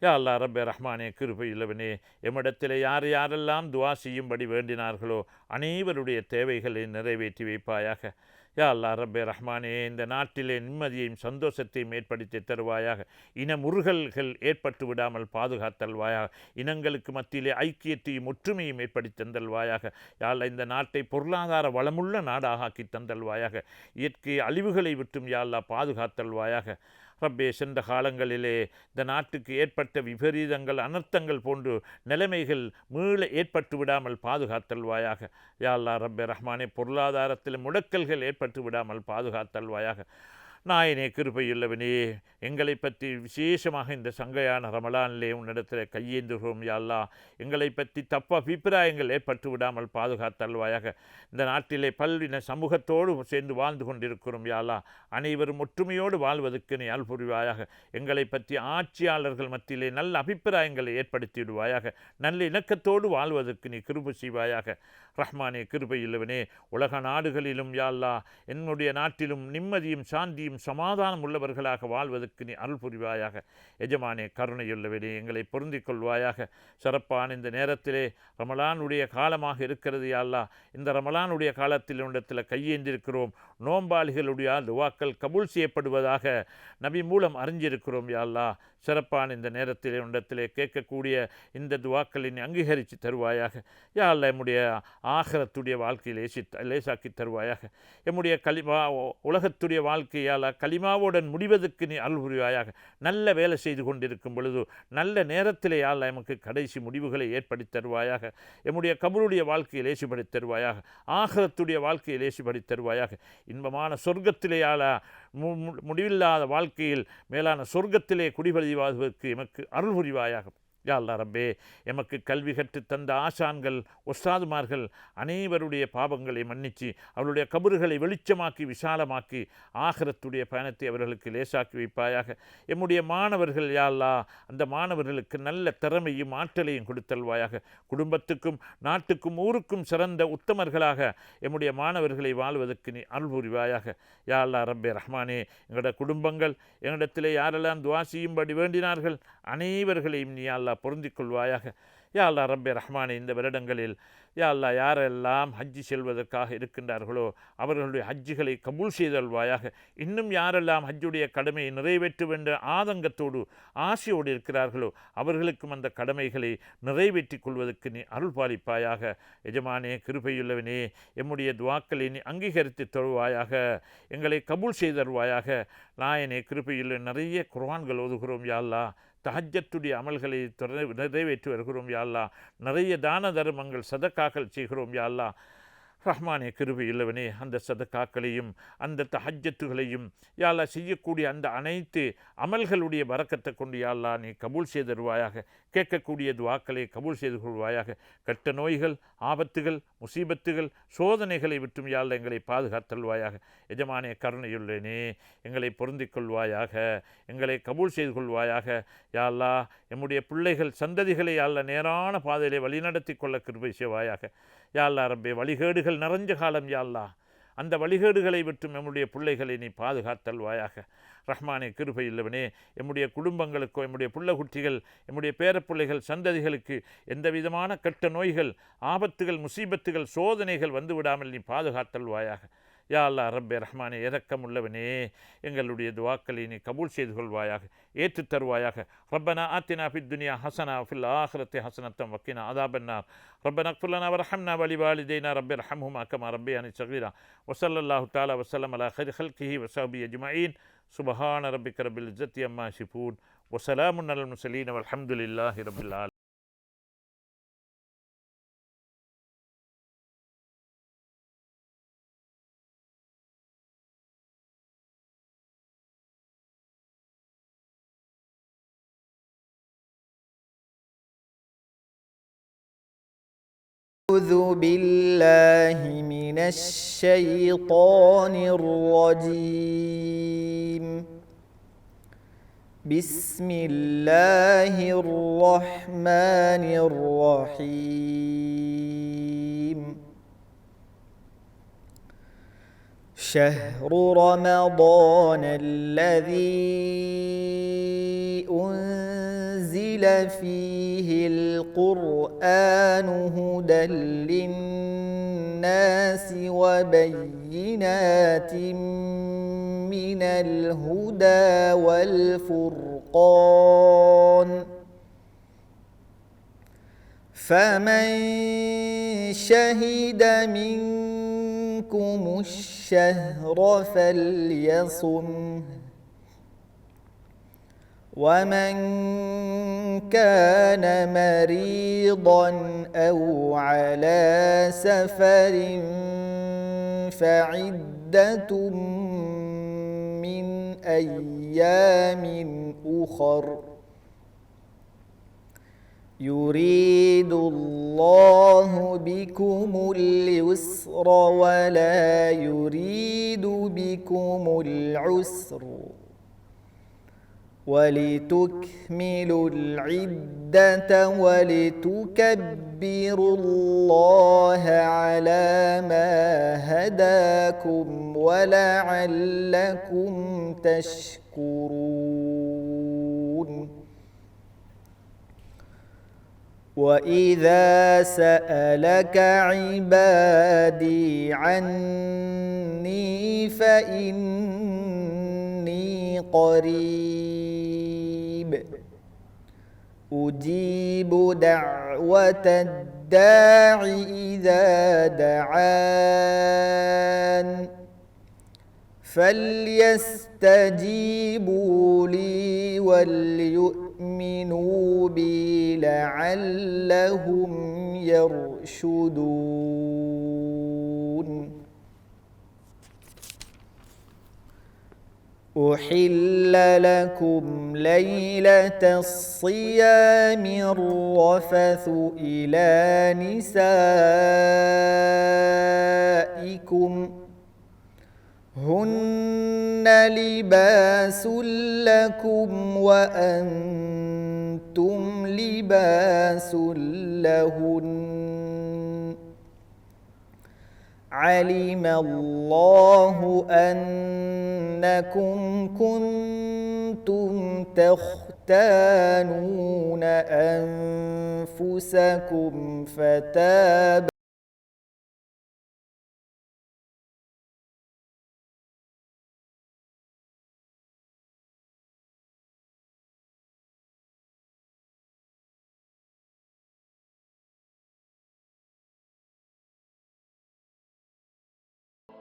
யா அல்லா ரப்பே ரஹ்மானே கிருபையுள்ளவனே, எம்மிடத்தில் யாரெல்லாம் துவா செய்யும்படி வேண்டினார்களோ அனைவருடைய தேவைகளை நிறைவேற்றி வைப்பாயாக. யா அல்லா ரப்பே ரஹ்மானே, இந்த நாட்டிலே நிம்மதியையும் சந்தோஷத்தையும் ஏற்படுத்தி தருவாயாக. இன முறுகல்கள் ஏற்பட்டு விடாமல் பாதுகாத்தல்வாயாக. இனங்களுக்கு மத்தியிலே ஐக்கியத்தையும் ஒற்றுமையும் ஏற்படுத்தி தந்தல்வாயாக. யா அல்லா இந்த நாட்டை பொருளாதார வளமுள்ள நாடாக ஆக்கி தந்தல்வாயாக. இயற்கை அழிவுகளை விட்டும் யா அல்லா பாதுகாத்தல்வாயாக. ரப்பே, சென்ற காலங்களிலே இந்த நாட்டுக்கு ஏற்பட்ட விபரீதங்கள் அனர்த்தங்கள் போன்று நிலைமைகள் மீள ஏற்பட்டு விடாமல் பாதுகாத்தல்வாயாக. யா அல்லாஹ் ரப்பே ரஹ்மானே, பொருளாதாரத்தில் முடக்கல்கள் ஏற்பட்டு விடாமல் பாதுகாத்தல்வாயாக. நாயனே கிருபையுள்ளவனே, எங்களை பற்றி விசேஷமாக இந்த சங்கையான ரமலானிலே உன்னிடத்தில் கையேந்துகிறோம் யா அல்லாஹ். எங்களை பற்றி தப்பு அபிப்பிராயங்கள் ஏற்பட்டு விடாமல் பாதுகாத்தல்வாயாக. இந்த நாட்டிலே பல்வின சமூகத்தோடு சேர்ந்து வாழ்ந்து கொண்டிருக்கிறோம் யா அல்லாஹ். அனைவரும் ஒற்றுமையோடு வாழ்வதற்கு நீ அருள் புரிவாயாக. எங்களை பற்றி ஆட்சியாளர்கள் மத்தியிலே நல்ல அபிப்பிராயங்களை ஏற்படுத்தி விடுவாயாக. நல்ல இணக்கத்தோடு வாழ்வதற்கு நீ கிருபை செய்வாயாக. ரஹ்மானே கிருபையுள்ளவனே, உலக நாடுகளிலும் யா அல்லாஹ் என்னுடைய நாட்டிலும் நிம்மதியும் சாந்தியும் சமாதானம் உள்ளவர்களாக வாழ்வதற்கு நீ அருள் புரிவாயாக. எஜமானே கருணையுள்ளவனே, எங்களை பொருந்திக் கொள்வாயாக. சிறப்பான இந்த நேரத்திலே ரமலானுடைய காலமாக இருக்கிறது யா அல்லாஹ். இந்த ரமலானுடைய காலத்தில் இடத்தில் கையேந்திருக்கிறோம். நோம்பாளிகளுடைய துவாக்கள் கபூல் செய்யப்படுவதாக நபி மூலம் அறிஞ்சிருக்கிறோம் யா அல்லாஹ். சிறப்பான இந்த நேரத்திலே இடத்திலே கேட்கக்கூடிய இந்த துவாக்களை நீ அங்கீகரித்து தருவாயாக. யா அல்லாஹ் எம்முடைய ஆகிரத்துடைய வாழ்க்கையில் லேசாக்கி தருவாயாக. எம்முடைய உலகத்துடைய வாழ்க்கையால் கலிமாவுடன் முடிவதற்கு நீ அருள் புரிவாயாக. நல்ல வேலை செய்து கொண்டிருக்கும் பொழுது நல்ல நேரத்திலே யா அல்லாஹ் எமக்கு கடைசி முடிவுகளை ஏற்படுத்தி தருவாயாக. எம்முடைய கபருடைய வாழ்க்கையை லேசுபடுத்தி தருவாயாக. ஆகிரத்துடைய வாழ்க்கையை லேசுபடுத்தி தருவாயாக. இன்பமான சொர்க்கத்திலே யா அல்லாஹ் முடிவில்லாத வாழ்க்கையில் மேலான சொர்க்கத்திலே குடிபதிவாகுவதற்கு எமக்கு அருள் புரிவாயாக. யா அல்லாஹ் ரப்பே, எமக்கு கல்வி கற்று தந்த ஆசான்கள் உஸ்தாதுமார்கள் அனைவருடைய பாவங்களை மன்னித்து அவருடைய கபறுகளை வெளிச்சமாக்கி விசாலமாக்கி ஆகிரத்துடைய பயணத்தை அவர்களுக்கு லேசாக்கி வைப்பாயாக. எம்முடைய மாணவர்கள் யா அல்லாஹ் அந்த மாணவர்களுக்கு நல்ல திறமையும் ஆற்றலையும் கொடுத்தல்வாயாக. குடும்பத்துக்கும் நாட்டுக்கும் ஊருக்கும் சிறந்த உத்தமர்களாக எம்முடைய மாணவர்களை வாழ்வதற்கு நீ அருள் புரிவாயாக. யா அல்லாஹ் ரப்பே ரஹ்மானே, எங்களோட குடும்பங்கள் எங்களிடத்திலே யாரெல்லாம் துவா செய்யும்படி வேண்டினார்கள் அனைவர்களையும் நீ யா அல்லாஹ் பொருந்திக் கொள்வாயாக. யா அல்லா ரப்பே ரஹ்மானே, இந்த வருடங்களில் யா அல்லா யாரெல்லாம் ஹஜ்ஜி செல்வதற்காக இருக்கின்றார்களோ அவர்களுடைய ஹஜ்ஜுகளை கபூல் செய்தல்வாயாக. இன்னும் யாரெல்லாம் ஹஜ்ஜுடைய கடமையை நிறைவேற்ற வேண்டிய ஆதங்கத்தோடு ஆசையோடு இருக்கிறார்களோ அவர்களுக்கும் அந்த கடமைகளை நிறைவேற்றிக் கொள்வதற்கு நீ அருள் பாலிப்பாயாக. எஜமானே, கிருபையுள்ளவனே, எம்முடைய துவாக்களை நீ அங்கீகரித்து தருவாயாக, எங்களை கபூல் செய்தருவாயாக. நாயனே, கிருபையுள்ள நிறைய குர்ஆன்கள் ஓதுகிறோம் யா அல்லா, தஹஜ்ஜத்துடைய அமல்களை நிறைவேற்றி வருகிறோம் யா அல்லா, நிறைய தான தர்மங்கள் சதக்காக்கள் செய்கிறோம் யா அல்லா. ரஹ்மானே, கிருபை இல்லவனே, அந்த சதக்காக்களையும் அந்த தஹஜ்ஜத்துகளையும் யா அல்லா செய்யக்கூடிய அந்த அனைத்து அமல்களுடைய பரக்கத்தை கொண்டு யா அல்லா நீ கபூல் செய்தருவாயாக. கேட்கக்கூடிய துவாக்களை கபூல் செய்து கொள்வாயாக. கெட்ட நோய்கள், ஆபத்துகள், முசீபத்துகள், சோதனைகளை விட்டும் யா அல்லா எங்களை பாதுகாத்தல்வாயாக. எஜமானே, கருணையுள்ளனே, எங்களை பொருந்திக் கொள்வாயாக, எங்களை கபூல் செய்து கொள்வாயாக. யா அல்லா, எம்முடைய பிள்ளைகள் சந்ததிகளை யா அல்லா நேரான பாதையிலே வழிநடத்தி கொள்ள கிருபை செய்வாயாக. யா அல்லா ரப்பே, வழிகேடுகள் நிறைஞ்ச காலம் யா அல்லா, அந்த வழிகேடுகளை விட்டும் எம்முடைய பிள்ளைகளை நீ பாதுகாத்தல்வாயாக. ரஹ்மானே, கிருபை இல்லவனே, எம்முடைய குடும்பங்களுக்கோ எம்முடைய புள்ள குட்டிகள் எம்முடைய பேரப்பிள்ளைகள் சந்ததிகளுக்கு எந்த விதமான கெட்ட நோய்கள், ஆபத்துகள், முசீபத்துகள், சோதனைகள் வந்து விடாமல் நீ பாதுகாத்தல்வாயாக. யா அல்லா ரப்பே ரஹ்மானே, இரக்கம் உள்ளவனே, எங்களுடைய துவாக்களை நீ கபூல் செய்து கொள்வாயாக, ஏற்று தருவாயாக. ரப்பனா ஆத்தினா ஃபித் துனியா ஹஸனா ஃபில் ஆஹிரத்தி ஹஸனத்தம் வக்கினா அதாபன்னார். ரப்பனா இக்ஃபிர் லனா வர்ஹம்னா வலிவாலிதைனா ரப்பி ரஹம்ஹுமா கமா ரப்பியானி ஸகீரா. வஸல்லல்லாஹு தஆலா வஸல்லம் அலா கைரி ஹல்கிஹி வஸஹ்பிஹி அஜ்மஈன். சுப்ஹான ரப்பிக ரப்பில் இஸ்ஸத்தி அம்மா யசிஃபூன். வஸலாமுன் அலல் முர்ஸலீன் வல்ஹம்துலில்லாஹி ரப்பில் ஆலமீன். أعوذ بالله من الشيطان الرجيم. بسم الله الرحمن الرحيم. شهر رمضان الذي أنزل فيه القرآن هدى للناس وبينات من الهدى والفرقان. فمن شهد منكم الشهر فليصمه، ومن كان مريضا أو على سفر فعدة من أيام أخر. يريد الله بكم اليسر ولا يريد بكم العسر، ولتكملوا العدة ولتكبروا الله على ما هداكم ولعلكم تشكرون. وإذا سألك عبادي عني فإني قريب أجيب دعوة الداع إذا دعان فليستجيبوا لي وليؤمنوا بي لعلهم يرشدون. أحل لكم ليلة الصيام الرفث إلى نسائكم هن لباس لكم وأنتم لباس لهن. علم الله أنكم كنتم تختارون تختانون أنفسكم فتاب